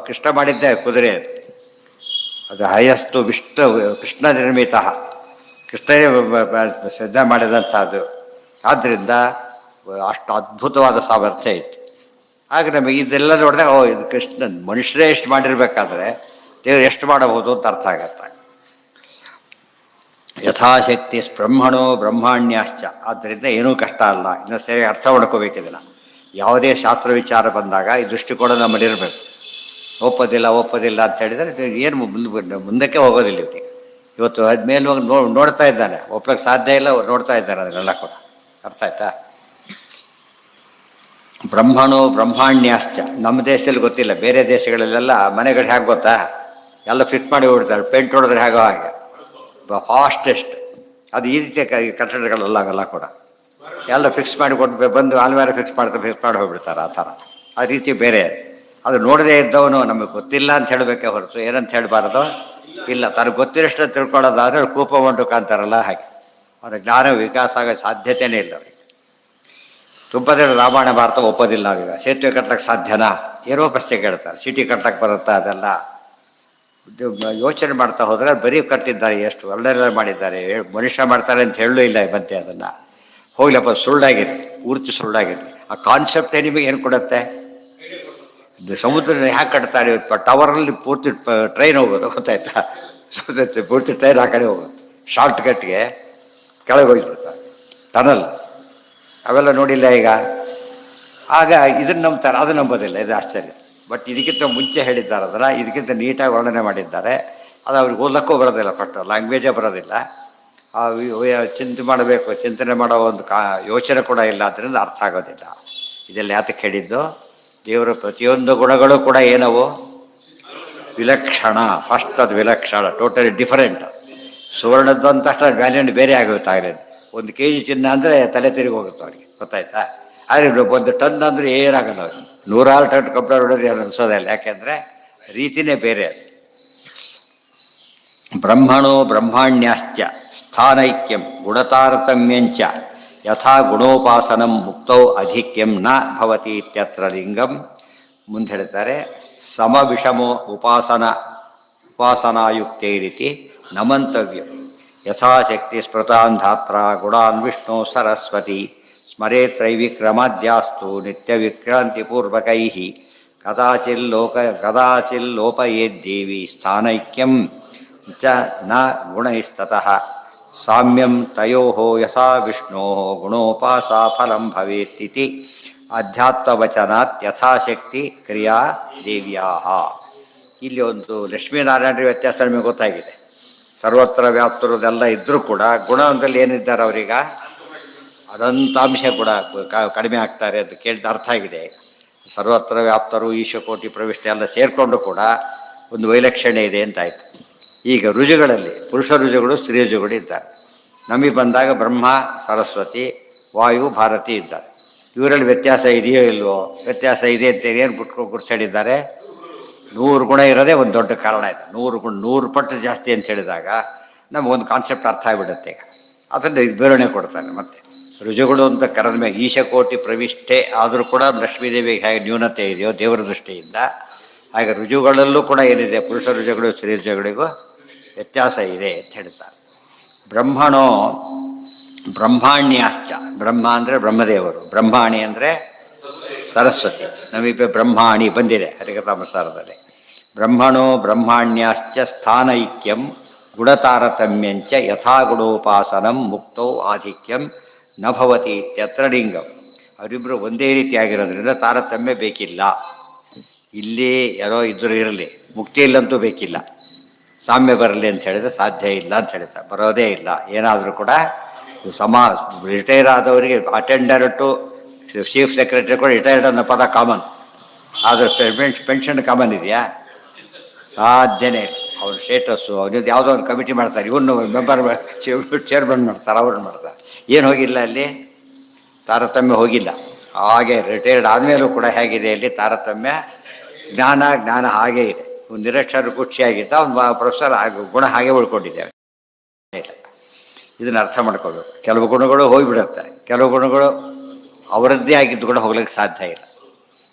ಕೃಷ್ಣ ಮಾಡಿದ್ದೆ ಕುದುರೆ, ಅದು ಹಯಸ್ತು ಕೃಷ್ಣ ನಿರ್ಮಿತ, ಕೃಷ್ಣನೇ ಸಿದ್ಧ ಮಾಡಿದಂಥದ್ದು. ಆದ್ದರಿಂದ ಅಷ್ಟು ಅದ್ಭುತವಾದ ಸಾಮರ್ಥ್ಯ ಇತ್ತು. ಆಗ ನಮಗೆ ಇದೆಲ್ಲ ನೋಡಿದಾಗ ಇದು ಕೃಷ್ಣ ಮನುಷ್ಯರೇ ಎಷ್ಟು ಮಾಡಿರ್ಬೇಕಾದ್ರೆ ದೇವರು ಎಷ್ಟು ಮಾಡಬಹುದು ಅಂತ ಅರ್ಥ ಆಗತ್ತೆ. ಯಥಾಶಕ್ತಿ ಬ್ರಹ್ಮಣೋ ಬ್ರಹ್ಮಾಣ್ಯಾಶ್ಚ. ಆದ್ದರಿಂದ ಏನೂ ಕಷ್ಟ ಅಲ್ಲ. ಇನ್ನು ಸರಿ ಅರ್ಥ ಮಾಡ್ಕೋಬೇಕಿದಿಲ್ಲ. ಯಾವುದೇ ಶಾಸ್ತ್ರ ವಿಚಾರ ಬಂದಾಗ ಈ ದೃಷ್ಟಿಕೋನ ನಮ್ಮಲ್ಲಿರಬೇಕು. ಒಪ್ಪೋದಿಲ್ಲ ಅಂತ ಹೇಳಿದರೆ ಏನು ಮುಂದಕ್ಕೆ ಹೋಗೋದಿಲ್ಲ. ಇವನಿಗೆ ಇವತ್ತು ಅದ್ಮೇಲೆ ಹೋಗಿ ನೋಡ್ತಾ ಇದ್ದಾನೆ, ಒಪ್ಪಕ್ಕೆ ಸಾಧ್ಯ ಇಲ್ಲ, ನೋಡ್ತಾ ಇದ್ದಾನೆ ಅದನ್ನೆಲ್ಲ ಕೂಡ. ಅರ್ಥ ಆಯ್ತಾ? ಬ್ರಹ್ಮಣೋ ಬ್ರಹ್ಮಾಣ್ಯಾಶ್ಚ. ನಮ್ಮ ದೇಶದಲ್ಲಿ ಗೊತ್ತಿಲ್ಲ, ಬೇರೆ ದೇಶಗಳಲ್ಲೆಲ್ಲ ಮನೆಗಳು ಹೇಗೆ ಗೊತ್ತಾ, ಎಲ್ಲ ಫಿಕ್ಸ್ ಮಾಡಿ ಹೊಡ್ತಾರೆ. ಪೇಂಟ್ ಹೊಡೆದ್ರೆ ಹೇಗೋ ಹಾಗೆ ಫಾಸ್ಟೆಸ್ಟ್. ಅದು ಈ ರೀತಿಯ ಕಟ್ಟಡಗಳೆಲ್ಲ ಆಗಲ್ಲ ಕೂಡ, ಎಲ್ಲ ಫಿಕ್ಸ್ ಮಾಡಿ ಕೊಟ್ಟು ಬಂದು ಆಲ್ಮೇಲೆ ಫಿಕ್ಸ್ ಮಾಡಿ ಹೋಗ್ಬಿಡ್ತಾರೆ. ಆ ಥರ ಆ ರೀತಿ ಬೇರೆ. ಅದು ನೋಡದೇ ಇದ್ದವನು ನಮಗೆ ಗೊತ್ತಿಲ್ಲ ಅಂತ ಹೇಳಬೇಕೆ ಹೊರತು ಏನಂತ ಹೇಳಬಾರ್ದು. ಇಲ್ಲ, ತನಗೆ ಗೊತ್ತಿರೋಷ್ಟು ತಿಳ್ಕೊಳ್ಳೋದಾದ್ರೆ ಕೂಪಗೊಂಡು ಕಾಣ್ತಾರಲ್ಲ ಹಾಗೆ. ಅವನ ಜ್ಞಾನ ವಿಕಾಸ ಆಗೋ ಸಾಧ್ಯತೆಯೇ ಇಲ್ಲ ಅವರಿಗೆ. ತುಂಬ ಜನ ರಾಮಾಯಣ ಭಾರತ ಒಪ್ಪೋದಿಲ್ಲ. ನಾವೀಗ ಸೇತುವೆ ಕಟ್ಟಕ್ಕೆ ಸಾಧ್ಯನಾ ಏನೋ ಪ್ರಶ್ನೆ ಕೇಳ್ತಾರೆ. ಸಿಟಿ ಕಟ್ಟಕ್ಕೆ ಬರುತ್ತಾ, ಅದೆಲ್ಲ ಯೋಚನೆ ಮಾಡ್ತಾ ಹೋದರೆ ಬರೀ ಕಟ್ಟಿದ್ದಾರೆ, ಎಷ್ಟು ಒಳ್ಳೆಲ್ಲ ಮಾಡಿದ್ದಾರೆ, ಮನುಷ್ಯ ಮಾಡ್ತಾರೆ ಅಂತ ಹೇಳಲೂ ಇಲ್ಲ ಈ ಮಧ್ಯೆ. ಅದನ್ನು ಹೋಗ್ಲಪ್ಪ, ಸುಳ್ಳಾಗಿರಲಿ, ಪೂರ್ತಿ ಸುಳ್ಳಾಗಿರಲಿ. ಆ ಕಾನ್ಸೆಪ್ಟೇ ನಿಮಗೆ ಏನು ಕೊಡುತ್ತೆ? ಸಮುದ್ರ ಹ್ಯಾಕೆ ಕಟ್ತಾರೆ? ಟವರಲ್ಲಿ ಪೂರ್ತಿ ಟ್ರೈನ್ ಹೋಗೋದು ಗೊತ್ತಾಯ್ತಾ? ಪೂರ್ತಿ ಟ್ರೈನ್ ಆ ಕಡೆ ಹೋಗೋದು, ಶಾರ್ಟ್ ಕಟ್ಗೆ ಕೆಳಗೆ ಹೋಗಿಬಿಡ್ತಾರೆ. ಟನಲ್ ಅವೆಲ್ಲ ನೋಡಿಲ್ಲ ಈಗ. ಆಗ ಇದನ್ನು ನಂಬ್ತಾರೆ, ಅದು ನಂಬೋದಿಲ್ಲ. ಇದು ಆಶ್ಚರ್ಯ. ಬಟ್ ಇದಕ್ಕಿಂತ ಮುಂಚೆ ಹೇಳಿದ್ದಾರೆ ಅದನ್ನು, ಇದಕ್ಕಿಂತ ನೀಟಾಗಿ ವರ್ಣನೆ ಮಾಡಿದ್ದಾರೆ. ಅದು ಅವ್ರಿಗೆ ಓದಕ್ಕೂ ಬರೋದಿಲ್ಲ, ಫಸ್ಟ್ ಲ್ಯಾಂಗ್ವೇಜೇ ಬರೋದಿಲ್ಲ. ಮಾಡಬೇಕು, ಚಿಂತನೆ ಮಾಡೋ ಒಂದು ಯೋಚನೆ ಕೂಡ ಇಲ್ಲ, ಅದರಿಂದ ಅರ್ಥ ಆಗೋದಿಲ್ಲ. ಇದೆಲ್ಲ ಯಾತಕ್ಕೆ ಹೇಳಿದ್ದು? ದೇವರ ಪ್ರತಿಯೊಂದು ಗುಣಗಳು ಕೂಡ ಏನವು? ವಿಲಕ್ಷಣ. ಫಸ್ಟ್ ಅದು ವಿಲಕ್ಷಣ, ಟೋಟಲಿ ಡಿಫರೆಂಟ್. ಸುವರ್ಣದ್ದು ಅಂತ ವ್ಯಾಲ್ಯೂ ಬೇರೆ ಆಗುತ್ತೆ. 1 kg ಚಿನ್ನ ಅಂದರೆ ತಲೆ ತಿರುಗಿ ಹೋಗುತ್ತೆ ಅವ್ರಿಗೆ, ಗೊತ್ತಾಯ್ತಾ? ಆದರೆ 1 ಟನ್ ಅಂದರೆ ಏನಾಗಲ್ಲ ಅವ್ರಿಗೆ. 100 ಟನ್ ಕಬ್ಬಣ ಹೊಡೋದು ಏನು ಅನಿಸೋದಿಲ್ಲ, ಯಾಕೆಂದರೆ ರೀತಿಯೇ ಬೇರೆ ಅದು. ಬ್ರಹ್ಮಣೋ ಬ್ರಹ್ಮಾಣ್ಯಾಶ್ಚ ಸ್ಥಾನೈಕ್ಯಂ ಗುಣತಾರತಮ್ಯಂಚ ಯಥಾ ಗುಣೋಪಾಸನಂ ಮುಕ್ತೌ ಅಧಿಕ್ಯಂ ನ ಭವತಿ ಇತ್ಯತ್ರ ಲಿಂಗಂ. ಮುಂದೆ ಹೇಳ್ತಾರೆ, ಸಮ ವಿಷಮೋ ಉಪಾಸನಾಯುಕ್ತೇ ರೀತಿ ನಮಂತವ್ಯ ಯಥಾಶಕ್ತಿ ಸ್ಮೃತಾನ್ ಧಾತ್ರ ಗುಣಾನ್ ವಿಷ್ಣು ಸರಸ್ವತಿ ಸ್ಮರೇ ತ್ರೈವಿಕ್ರಮಾದ್ಯಾಸ್ತು ನಿತ್ಯವಿಕ್ರಾಂತಿಪೂರ್ವಕೈ ಕದಾಚಿಲ್ಲೋಪಯೇದ್ದೇವಿ ಸ್ಥಾನೈಕ್ಯಂ ಚ ನ ಗುಣೈಸ್ತತಃ ಸಾಮ್ಯಂ ತಯೋಃ ಯಥಾ ವಿಷ್ಣೋಃ ಗುಣೋಪಾಸಾ ಫಲಂ ಭವೇತ್ತಿತಿ ಅಧ್ಯಾತ್ಮವಚನಾತ್ ಯಥಾಶಕ್ತಿ ಕ್ರಿಯಾ ದೇವ್ಯಾಹ. ಇಲ್ಲಿ ಒಂದು ಲಕ್ಷ್ಮೀನಾರಾಯಣರ ವ್ಯತ್ಯಾಸ ನಮಗೆ ಗೊತ್ತಾಗಿದೆ. ಸರ್ವತ್ರ ವ್ಯಾಪ್ತರದೆಲ್ಲ ಇದ್ದರೂ ಕೂಡ ಗುಣದಲ್ಲಿ ಏನಿದ್ದಾರೆ ಅವರೀಗ ಅನಂತಾಂಶ ಕೂಡ ಕಡಿಮೆ ಆಗ್ತಾರೆ ಅಂತ ಕೇಳಿದ ಅರ್ಥ ಆಗಿದೆ. ಸರ್ವತ್ರ ವ್ಯಾಪ್ತರು ಈಶಕೋಟಿ ಪ್ರವಿಷ್ಟ ಎಲ್ಲ ಸೇರಿಕೊಂಡು ಕೂಡ ಒಂದು ವೈಲಕ್ಷಣ್ಯ ಇದೆ ಅಂತಾಯಿತು. ಈಗ ರುಜುಗಳಲ್ಲಿ ಪುರುಷ ರುಜುಗಳು, ಸ್ತ್ರೀ ರುಜುಗಳು ಇದ್ದಾರೆ. ನಮಗೆ ಬಂದಾಗ ಬ್ರಹ್ಮ, ಸರಸ್ವತಿ, ವಾಯು, ಭಾರತಿ ಇದ್ದಾರೆ. ಇವರಲ್ಲಿ ವ್ಯತ್ಯಾಸ ಇದೆಯೋ ಇಲ್ವೋ? ವ್ಯತ್ಯಾಸ ಇದೆ ಅಂತ ಏನು ಗುರ್ತಿಡಿದ್ದಾರೆ? 100 ಗುಣ ಇರೋದೇ ಒಂದು ದೊಡ್ಡ ಕಾರಣ ಇದೆ. 100 ಗುಣ 100 ಪಟ್ಟು ಜಾಸ್ತಿ ಅಂತ ಹೇಳಿದಾಗ ನಮಗೊಂದು ಕಾನ್ಸೆಪ್ಟ್ ಅರ್ಥ ಆಗಿಬಿಡುತ್ತೆ. ಈಗ ಅದನ್ನು ವಿವರಣೆ ಕೊಡ್ತಾನೆ. ಮತ್ತು ರುಜುಗಳು ಅಂತ ಕರೆದ ಮೇಲೆ ಈಶಕೋಟಿ ಪ್ರವಿಷ್ಠೆ ಆದರೂ ಕೂಡ ಲಕ್ಷ್ಮೀದೇವಿಗೆ ಹೇಗೆ ನ್ಯೂನತೆ ಇದೆಯೋ ದೇವರ ದೃಷ್ಟಿಯಿಂದ, ಹಾಗೆ ರುಜುಗಳಲ್ಲೂ ಕೂಡ ಏನಿದೆ, ಪುರುಷ ರುಜುಗಳು ಸ್ತ್ರೀ ರುಜುಗಳಿಗೂ ವ್ಯತ್ಯಾಸ ಇದೆ ಅಂತ ಹೇಳ್ತಾರೆ. ಬ್ರಹ್ಮಣೋ ಬ್ರಹ್ಮಾಣ್ಯಾಶ್ಚ, ಬ್ರಹ್ಮ ಅಂದರೆ ಬ್ರಹ್ಮದೇವರು, ಬ್ರಹ್ಮಾಣಿ ಅಂದರೆ ಸರಸ್ವತಿ. ನಮಗೆ ಬ್ರಹ್ಮಾಣಿ ಬಂದಿದೆ ಹರಿಕಥಾಮಸಾರದಲ್ಲಿ. ಬ್ರಹ್ಮಣೋ ಬ್ರಹ್ಮಾಣ್ಯಾಶ್ಚ ಸ್ಥಾನೈಕ್ಯಂ ಗುಣತಾರತಮ್ಯಂಚ ಯಥಾ ಗುಣೋಪಾಸನಂ ಮುಕ್ತೌ ಆಧಿಕ್ಯಂ ನ ಭವತಿ ಇತ್ಯತ್ರ ಲಿಂಗಂ. ಅವರಿಬ್ಬರು ಒಂದೇ ರೀತಿಯಾಗಿರೋದ್ರಿಂದ ತಾರತಮ್ಯ ಬೇಕಿಲ್ಲ. ಇಲ್ಲಿ ಯಾರೋ ಇದ್ದರೂ ಇರಲಿ, ಮುಕ್ತಿಯಲ್ಲಂತೂ ಬೇಕಿಲ್ಲ. ಸಾಮ್ಯ ಬರಲಿ ಅಂತ ಹೇಳಿದ್ರೆ ಸಾಧ್ಯ ಇಲ್ಲ ಅಂತ ಹೇಳ್ತಾರೆ, ಬರೋದೇ ಇಲ್ಲ. ಏನಾದರೂ ಕೂಡ ರಿಟೈರ್ ಆದವರಿಗೆ ಅಟೆಂಡರ್ ಟು ಚೀಫ್ ಸೆಕ್ರೆಟರಿ ಕೂಡ ರಿಟೈರ್ಡ್ ಅನ್ನೋ ಪದ ಕಾಮನ್, ಆದರೆ ಪೆನ್ಷನ್ ಕಾಮನ್ ಇದೆಯಾ? ಸಾಧ್ಯನೇ ಇಲ್ಲ. ಅವ್ರ ಸ್ಟೇಟಸ್ಸು ಅವ್ರದ್ದು ಯಾವುದೋ ಒಂದು ಕಮಿಟಿ ಮಾಡ್ತಾರೆ, ಇವನು ಮೆಂಬರ್ ಚೇರ್ಮನ್ ಮಾಡ್ತಾರೆ, ಅವ್ರನ್ನ ಮಾಡ್ತಾರೆ. ಏನು ಹೋಗಿಲ್ಲ ಅಲ್ಲಿ? ತಾರತಮ್ಯ ಹೋಗಿಲ್ಲ. ಹಾಗೆ ರಿಟೈರ್ಡ್ ಆದಮೇಲೂ ಕೂಡ ಹೇಗಿದೆ ಅಲ್ಲಿ ತಾರತಮ್ಯ? ಜ್ಞಾನ ಹಾಗೇ ಇದೆ. ಒಂದು ನಿರಕ್ಷರ ಖುಷಿಯಾಗಿದ್ದ ಅವ್ನು ಪ್ರೊಫೆಸರ್ ಗುಣ ಹಾಗೆ ಉಳ್ಕೊಂಡಿದ್ದೇವೆ. ಇದನ್ನು ಅರ್ಥ ಮಾಡ್ಕೋಬೇಕು. ಕೆಲವು ಗುಣಗಳು ಹೋಗಿಬಿಡುತ್ತೆ, ಕೆಲವು ಗುಣಗಳು ಅವರದ್ದೇ ಆಗಿದ್ದು ಕೂಡ ಹೋಗ್ಲಿಕ್ಕೆ ಸಾಧ್ಯ ಇಲ್ಲ.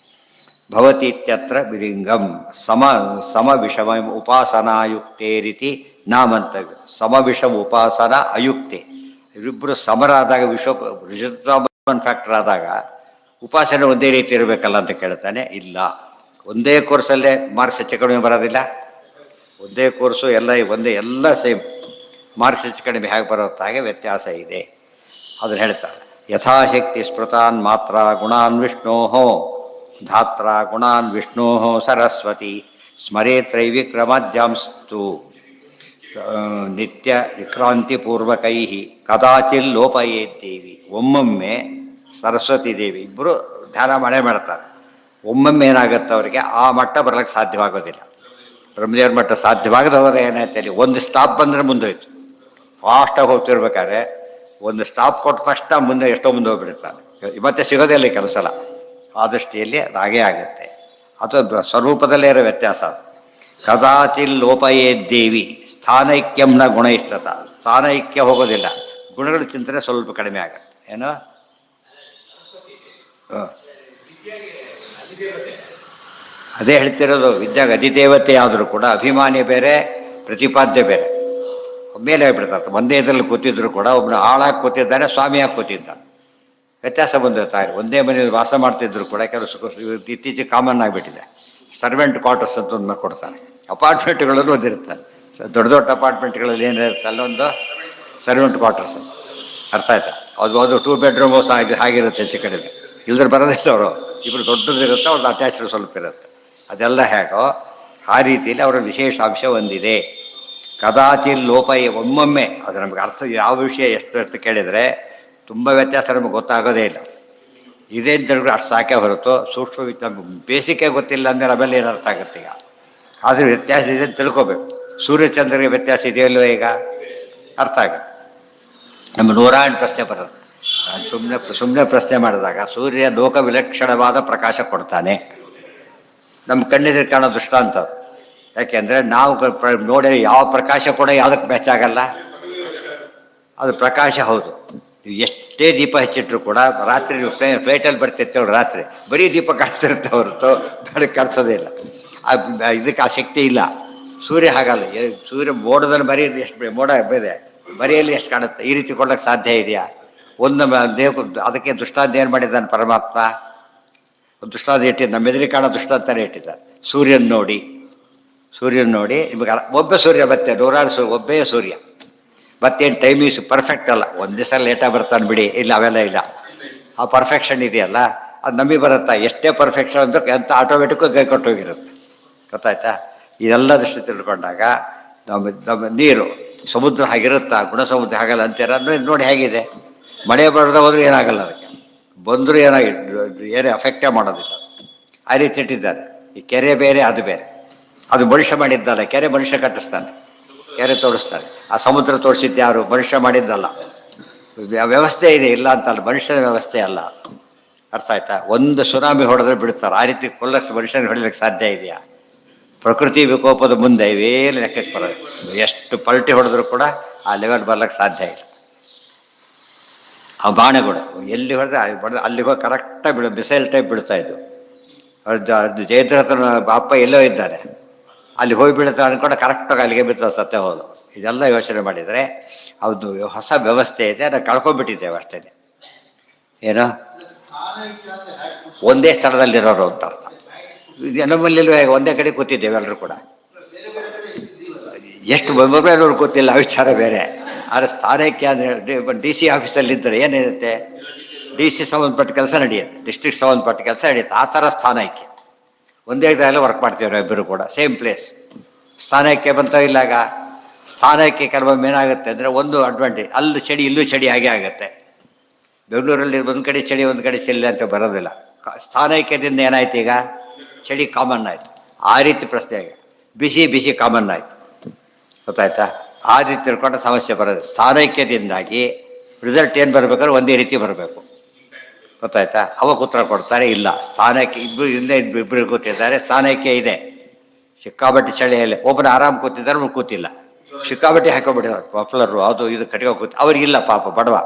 ಭವತಿ ಇತ್ಯತ್ರ ವಿಲಿಂಗಂ. ಸಮ ವಿಷಮ ಉಪಾಸನಾಯುಕ್ತೆ ರೀತಿ ನಾಮಂತವ್ಯ. ಸಮ ವಿಷಮ ಉಪಾಸನ ಅಯುಕ್ತೆ. ಇವರಿಬ್ಬರು ಸಮರಾದಾಗ ವಿಷತ್ವನ್ ಫ್ಯಾಕ್ಟರ್ ಆದಾಗ ಉಪಾಸನೆ ಒಂದೇ ರೀತಿ ಇರಬೇಕಲ್ಲ ಅಂತ ಕೇಳ್ತಾನೆ. ಇಲ್ಲ, ಒಂದೇ ಕೋರ್ಸಲ್ಲೇ ಮಾರ್ಕ್ಸ್ ಹೆಚ್ಚು ಕಡಿಮೆ ಬರೋದಿಲ್ಲ. ಒಂದೇ ಕೋರ್ಸು ಎಲ್ಲ ಸೇಮ್, ಮಾರ್ಕ್ಸ್ ಹೆಚ್ಚು ಕಡಿಮೆ ಹೇಗೆ ಬರುತ್ತೆ ಹಾಗೆ ವ್ಯತ್ಯಾಸ ಇದೆ. ಅದನ್ನು ಹೇಳ್ತಾರೆ. ಯಥಾಶಕ್ತಿ ಸ್ಮೃತಾನ್ ಮಾತ್ರ ಗುಣಾನ್ ವಿಷ್ಣೋ ಧಾತ್ರ ಗುಣಾನ್ ವಿಷ್ಣೋ ಸರಸ್ವತಿ ಸ್ಮರೇ ತ್ರೈವಿಕ್ರಮಾದ್ಯಾಂಸ್ತು ನಿತ್ಯ ವಿಕ್ರಾಂತಿಪೂರ್ವಕೈ ಕದಾಚಿಲ್ಲೋಪಯೇದ್ದೇವಿ. ಒಮ್ಮೊಮ್ಮೆ ಸರಸ್ವತಿ ದೇವಿ ಇಬ್ಬರು ಧ್ಯಾನ ಮಾಡ್ತಾರೆ. ಒಮ್ಮೊಮ್ಮೆ ಏನಾಗುತ್ತೆ ಅವರಿಗೆ ಆ ಮಟ್ಟ ಬರಲಿಕ್ಕೆ ಸಾಧ್ಯವಾಗೋದಿಲ್ಲ. ಬ್ರಹ್ಮದೇವ್ರ ಮಟ್ಟ ಸಾಧ್ಯವಾಗದವರೇ ಏನಾಯ್ತು, ಅಲ್ಲಿ ಒಂದು ಸ್ಟಾಪ್ ಬಂದರೆ ಮುಂದೋಯ್ತು. ಫಾಸ್ಟಾಗಿ ಹೋಗ್ತಿರ್ಬೇಕಾದ್ರೆ ಒಂದು ಸ್ಟಾಪ್ ಕೊಟ್ಟ ತಕ್ಷಣ ಮುಂದೆ ಎಷ್ಟೋ ಮುಂದೆ ಹೋಗ್ಬಿಡ್ತಾರೆ. ಮತ್ತೆ ಸಿಗೋದೇ ಇಲ್ಲ ಕೆಲವು ಸಲ. ಆ ದೃಷ್ಟಿಯಲ್ಲಿ ಅದು ಹಾಗೇ ಆಗುತ್ತೆ. ಅದು ಸ್ವರೂಪದಲ್ಲೇ ಇರೋ ವ್ಯತ್ಯಾಸ. ಅದು ಕದಾಚಿಲ್ಲೋಪಯೇದ್ದೇವಿ ಸ್ಥಾನೈಕ್ಯಂನ ಗುಣೈಸ್ತತ. ಸ್ಥಾನೈಕ್ಯ ಹೋಗೋದಿಲ್ಲ, ಗುಣಗಳ ಚಿಂತನೆ ಸ್ವಲ್ಪ ಕಡಿಮೆ ಆಗುತ್ತೆ. ಏನು ಅದೇ ಹೇಳ್ತಿರೋದು. ವಿದ್ಯಾಗ ಅಧಿದೇವತೆ ಆದರೂ ಕೂಡ ಅಭಿಮಾನಿ ಬೇರೆ, ಪ್ರತಿಪಾದ್ಯ ಬೇರೆ. ಮೇಲೆ ಹೋಗ್ಬಿಡ್ತಾರೆ. ಒಂದೇ ಇದರಲ್ಲಿ ಕೂತಿದ್ರು ಕೂಡ ಒಬ್ಬನು ಆಳಾಗಿ ಕೂತಿದ್ದಾನೆ, ಸ್ವಾಮಿಯಾಗಿ ಕೂತಿದ್ದಾನೆ. ವ್ಯತ್ಯಾಸ ಬಂದಿರ್ತಾರೆ. ಒಂದೇ ಮನೆಯಲ್ಲಿ ವಾಸ ಮಾಡ್ತಿದ್ರು ಕೂಡ ಕೆಲವು ಇತ್ತೀಚೆಗೆ ಕಾಮನ್ ಆಗಿಬಿಟ್ಟಿದೆ. ಸರ್ವೆಂಟ್ ಕ್ವಾರ್ಟರ್ಸ್ ಅಂತ ಒಂದು ಕೊಡ್ತಾರೆ. ಅಪಾರ್ಟ್ಮೆಂಟ್ಗಳಲ್ಲೂ ಒಂದಿರ್ತಾರೆ. ದೊಡ್ಡ ದೊಡ್ಡ ಅಪಾರ್ಟ್ಮೆಂಟ್ಗಳಲ್ಲಿ ಏನಿರುತ್ತೆ ಅಲ್ಲೊಂದು ಸರ್ವೆಂಟ್ ಕ್ವಾರ್ಟರ್ಸ್. ಅರ್ಥ ಆಯ್ತಾ? ಅದು ಒಂದು 2 ಬೆಡ್ರೂಮ್ ಆಗಿರುತ್ತೆ ಹೆಚ್ಚು ಕಡಿಮೆ, ಇಲ್ದ್ರೆ ಬರೋದಿಲ್ಲ ಅವರು. ಇಬ್ಬರು ದೊಡ್ಡದಿರುತ್ತೆ, ಅವ್ರದ್ದು ಅಟ್ಯಾಚ್ಡ್ ಸ್ವಲ್ಪ ಇರುತ್ತೆ. ಅದೆಲ್ಲ ಹೇಗೋ ಆ ರೀತಿಯಲ್ಲಿ ಅವರ ವಿಶೇಷ ಅಂಶ ಹೊಂದಿದೆ. ಕದಾಚಿತ್ ಲೋಪ ಒಮ್ಮೊಮ್ಮೆ ಅದು ನಮಗೆ ಅರ್ಥ, ಯಾವ ವಿಷಯ ಎಷ್ಟು ಅರ್ಥ ಕೇಳಿದರೆ ತುಂಬ ವ್ಯತ್ಯಾಸ ನಮಗೆ ಗೊತ್ತಾಗೋದೇ ಇಲ್ಲ. ಇದೇ ಜನಗಳು ಅಷ್ಟು ಸಾಕೆ ಹೊರತು ಸೂಕ್ಷ್ಮ ನಮ್ಗೆ ಬೇಸಿಗೆ ಗೊತ್ತಿಲ್ಲ ಅಂದರೆ ಆಮೇಲೆ ಏನು ಅರ್ಥ ಆಗುತ್ತೆ ಈಗ. ಆದರೆ ವ್ಯತ್ಯಾಸ ಇದೆ ಅಂತ ತಿಳ್ಕೊಬೇಕು. ಸೂರ್ಯಚಂದ್ರಿಗೆ ವ್ಯತ್ಯಾಸ ಇದೆಯಲ್ಲೋ ಈಗ ಅರ್ಥ ಆಗುತ್ತೆ. ನಮ್ಮ 108 ಪ್ರಶ್ನೆ ಬರೋದು. ನಾನು ಸುಮ್ಮನೆ ಪ್ರಶ್ನೆ ಮಾಡಿದಾಗ ಸೂರ್ಯ ಲೋಕ ವಿಲಕ್ಷಣವಾದ ಪ್ರಕಾಶ ಕೊಡ್ತಾನೆ. ನಮ್ಮ ಕಣ್ಣಿದ್ರೆ ಕಾಣೋ ದೃಷ್ಟಾಂತ. ಯಾಕೆಂದರೆ ನಾವು ನೋಡಿ ಯಾವ ಪ್ರಕಾಶ ಕೂಡ ಯಾವುದಕ್ಕೆ ಮ್ಯಾಚ್ ಆಗಲ್ಲ. ಅದು ಪ್ರಕಾಶ ಹೌದು. ನೀವು ಎಷ್ಟೇ ದೀಪ ಹಚ್ಚಿಟ್ರು ಕೂಡ ರಾತ್ರಿ ಫ್ಲೈಟಲ್ಲಿ ಬರ್ತಿರ್ತೇವೆ, ರಾತ್ರಿ ಬರೀ ದೀಪ ಕಾಣಿಸ್ತಿರುತ್ತೆ ಹೊರತು ಬೆಳಕು ಕಾಣಿಸೋದೇ ಇಲ್ಲ. ಇದಕ್ಕೆ ಆ ಶಕ್ತಿ ಇಲ್ಲ. ಸೂರ್ಯ ಹಾಗಲ್ಲ. ಸೂರ್ಯ ಮೋಡದಲ್ಲಿ ಮರಿ ಎಷ್ಟು ಮೋಡ ಇದೆ, ಮರಿಯಲ್ಲಿ ಎಷ್ಟು ಕಾಣುತ್ತೆ. ಈ ರೀತಿ ಕೊಡೋಕ್ಕೆ ಸಾಧ್ಯ ಇದೆಯಾ? ಒಂದು ದೇವ ಅದಕ್ಕೆ ದೃಷ್ಟಾಂತ ಏನು ಮಾಡಿದ್ದಾನೆ ಪರಮಾತ್ಮ? ದೃಷ್ಟಾಂತ ಇಟ್ಟಿದ್ದು ನಮ್ಮ ಎದುರಿಗೆ ಕಾಣೋ ದೃಷ್ಟಾಂತನೇ ಇಟ್ಟಿದ್ದಾರೆ. ಸೂರ್ಯನ ನೋಡಿ ನಿಮಗೆ ಒಬ್ಬ ಸೂರ್ಯ ಮತ್ತೆ 106 ಒಬ್ಬೇ ಸೂರ್ಯ. ಮತ್ತೇನು ಟೈಮಿಂಗ್ಸ್ ಪರ್ಫೆಕ್ಟ್ ಅಲ್ಲ. ಒಂದು ದಿವಸ ಲೇಟಾಗಿ ಬರ್ತಾನೆ ಬಿಡಿ, ಇಲ್ಲ ಅವೆಲ್ಲ ಇಲ್ಲ. ಆ ಪರ್ಫೆಕ್ಷನ್ ಇದೆಯಲ್ಲ ಅದು ನಮಗೆ ಬರುತ್ತಾ? ಎಷ್ಟೇ ಪರ್ಫೆಕ್ಷನ್ ಅಂದರೆ ಎಂಥ ಆಟೋಮೆಟಿಕ್ಕು ಕೈ ಕೊಟ್ಟೋಗಿರುತ್ತೆ. ಗೊತ್ತಾಯ್ತಾ? ಇದೆಲ್ಲ ದೃಷ್ಟಿ ತಿಳ್ಕೊಂಡಾಗ ನಮ್ಮ ನೀರು ಸಮುದ್ರ ಹಾಗಿರುತ್ತಾ? ಗುಣ ಸಮುದ್ರ ಹಾಗಲ್ಲ ಅಂತೀರ. ನೋಡಿ ಹೇಗಿದೆ. ಮಳೆ ಬರದ ಹೋದ್ರೂ ಏನಾಗಲ್ಲ, ಅದಕ್ಕೆ ಬಂದರೂ ಏನೇ ಅಫೆಕ್ಟೇ ಮಾಡೋದಿಲ್ಲ. ಆ ರೀತಿ ಇಟ್ಟಿದ್ದಾರೆ. ಈ ಕೆರೆ ಬೇರೆ, ಅದು ಬೇರೆ. ಅದು ಮನುಷ್ಯ ಮಾಡಿದ್ದಲ್ಲ. ಕೆರೆ ಮನುಷ್ಯ ಕಟ್ಟಿಸ್ತಾನೆ, ಕೆರೆ ತೋರಿಸ್ತಾನೆ. ಆ ಸಮುದ್ರ ತೋರಿಸಿದ್ದು ಯಾರು? ಮನುಷ್ಯ ಮಾಡಿದ್ದಲ್ಲ. ವ್ಯವಸ್ಥೆ ಇದೆ, ಇಲ್ಲ ಅಂತಲ್ಲ, ಮನುಷ್ಯನ ವ್ಯವಸ್ಥೆ ಅಲ್ಲ. ಅರ್ಥ ಆಯ್ತಾ? ಒಂದು ಸುನಾಮಿ ಹೊಡೆದ್ರೆ ಬಿಡ್ತಾರೆ. ಆ ರೀತಿ ಮನುಷ್ಯನ ಹೊಡಿಲಿಕ್ಕೆ ಸಾಧ್ಯ ಇದೆಯಾ? ಪ್ರಕೃತಿ ವಿಕೋಪದ ಮುಂದೆ ಇವೇನು ಲೆಕ್ಕಕ್ಕೆ ಬರೋದು. ಎಷ್ಟು ಪಲ್ಟಿ ಹೊಡೆದ್ರೂ ಕೂಡ ಆ ಲೆವೆಲ್ ಬರ್ಲಿಕ್ಕೆ ಸಾಧ್ಯ ಇಲ್ಲ. ಆ ಬಾಣಗಳು ಎಲ್ಲಿ ಹೊಡೆದ್ರೆ ಅಲ್ಲಿಗೆ ಹೋಗಿ ಕರೆಕ್ಟಾಗಿ ಮಿಸೈಲ್ ಟೈಪ್ ಬಿಡ್ತಾ ಇದ್ದು. ಅದು ಜಯದ್ರಥನ ಬಾಪ ಎಲ್ಲೋ ಇದ್ದಾನೆ, ಅಲ್ಲಿ ಹೋಗಿ ಬೀಳುತ್ತೆ ಅಂದ್ಕೊಂಡು ಕರೆಕ್ಟಾಗಿ ಅಲ್ಲಿಗೆ ಬಿತ್ತು, ಸತ್ಯ ಹೋದು. ಇದೆಲ್ಲ ಯೋಚನೆ ಮಾಡಿದರೆ ಅದು ಹೊಸ ವ್ಯವಸ್ಥೆ ಇದೆ, ಅದನ್ನು ಕಳ್ಕೊಂಡ್ಬಿಟ್ಟಿದ್ದೇವೆ ಅಷ್ಟೇ. ಏನೋ ಒಂದೇ ಸ್ಥಳದಲ್ಲಿರೋರು ಅಂತ ಅರ್ಥ. ನಮ್ಮಲ್ಲಿ ಒಂದೇ ಕಡೆ ಕೂತಿದ್ದೇವೆ ಎಲ್ಲರೂ ಕೂಡ. ಎಷ್ಟು ಮೊಬೈಲವ್ರು ಗೊತ್ತಿಲ್ಲ, ವಿಚಾರ ಬೇರೆ. ಆದರೆ ಸ್ಥಾನಕ್ಕೆ ಅಂದರೆ DC ಆಫೀಸಲ್ಲಿದ್ದರೆ ಏನಿರುತ್ತೆ, DC ಸಂಬಂಧಪಟ್ಟ ಕೆಲಸ ನಡೆಯುತ್ತೆ, ಡಿಸ್ಟ್ರಿಕ್ಟ್ ಸಂಬಂಧಪಟ್ಟ ಕೆಲಸ ನಡೆಯುತ್ತೆ. ಆ ಥರ ಸ್ಥಾನಕ್ಕೆ ಒಂದೇ ಇದರಲ್ಲಿ ವರ್ಕ್ ಮಾಡ್ತೀವಿ ನಾವು ಇಬ್ಬರು ಕೂಡ, ಸೇಮ್ ಪ್ಲೇಸ್. ಸ್ಥಾನಕ್ಕೆ ಬಂತವಿಲ್ಲಾಗ ಸ್ಥಾನಕ್ಕೆ ಕೆಲವೊಮ್ಮೆ ಏನಾಗುತ್ತೆ ಅಂದರೆ ಒಂದು ಅಡ್ವಾಂಟೇಜ್, ಅಲ್ಲಿ ಚಳಿ ಇಲ್ಲೂ ಚಳಿ ಹಾಗೆ ಆಗುತ್ತೆ. ಬೆಂಗಳೂರಲ್ಲಿ ಒಂದು ಕಡೆ ಚಳಿ ಒಂದು ಕಡೆ ಚಳಿ ಅಂತ ಬರೋದಿಲ್ಲ. ಸ್ಥಾನೈಕ್ಯದಿಂದ ಏನಾಯ್ತು, ಈಗ ಚಳಿ ಕಾಮನ್ ಆಯಿತು. ಆ ರೀತಿ ಪ್ರಶ್ನೆ ಆಗ ಬಿಸಿ ಕಾಮನ್ ಆಯಿತು. ಗೊತ್ತಾಯ್ತಾ? ಆ ರೀತಿ ತಿಳ್ಕೊಂಡ ಸಮಸ್ಯೆ ಬರೋದು. ಸ್ಥಾನೈಕ್ಯದಿಂದಾಗಿ ರಿಸಲ್ಟ್ ಏನು ಬರಬೇಕಾದ್ರೆ ಒಂದೇ ರೀತಿ ಬರಬೇಕು. ಗೊತ್ತಾಯ್ತಾ? ಅವಾಗ ಉತ್ತರ ಕೊಡ್ತಾರೆ, ಇಲ್ಲ ಸ್ಥಾನಕ್ಕೆ ಇಬ್ಬರು ಕೂತಿದ್ದಾರೆ, ಸ್ಥಾನಕ್ಕೆ ಇದೆ, ಸಿಕ್ಕಾಬಟ್ಟೆ ಚಳಿಯಲ್ಲಿ ಒಬ್ಬನ ಆರಾಮ್ ಕೂತಿದ್ದಾರೆ, ಒಬ್ಬರು ಕೂತಿಲ್ಲ, ಸಿಕ್ಕಾಬಟ್ಟೆ ಹಾಕೋಬಿಟ್ಟಿದ್ದಾರೆ ಮಫ್ಲರು, ಅದು ಇದು ಕಟ್ಕೊ ಕೂತಿ, ಅವ್ರಿಗಿಲ್ಲ ಪಾಪ ಬಡವ.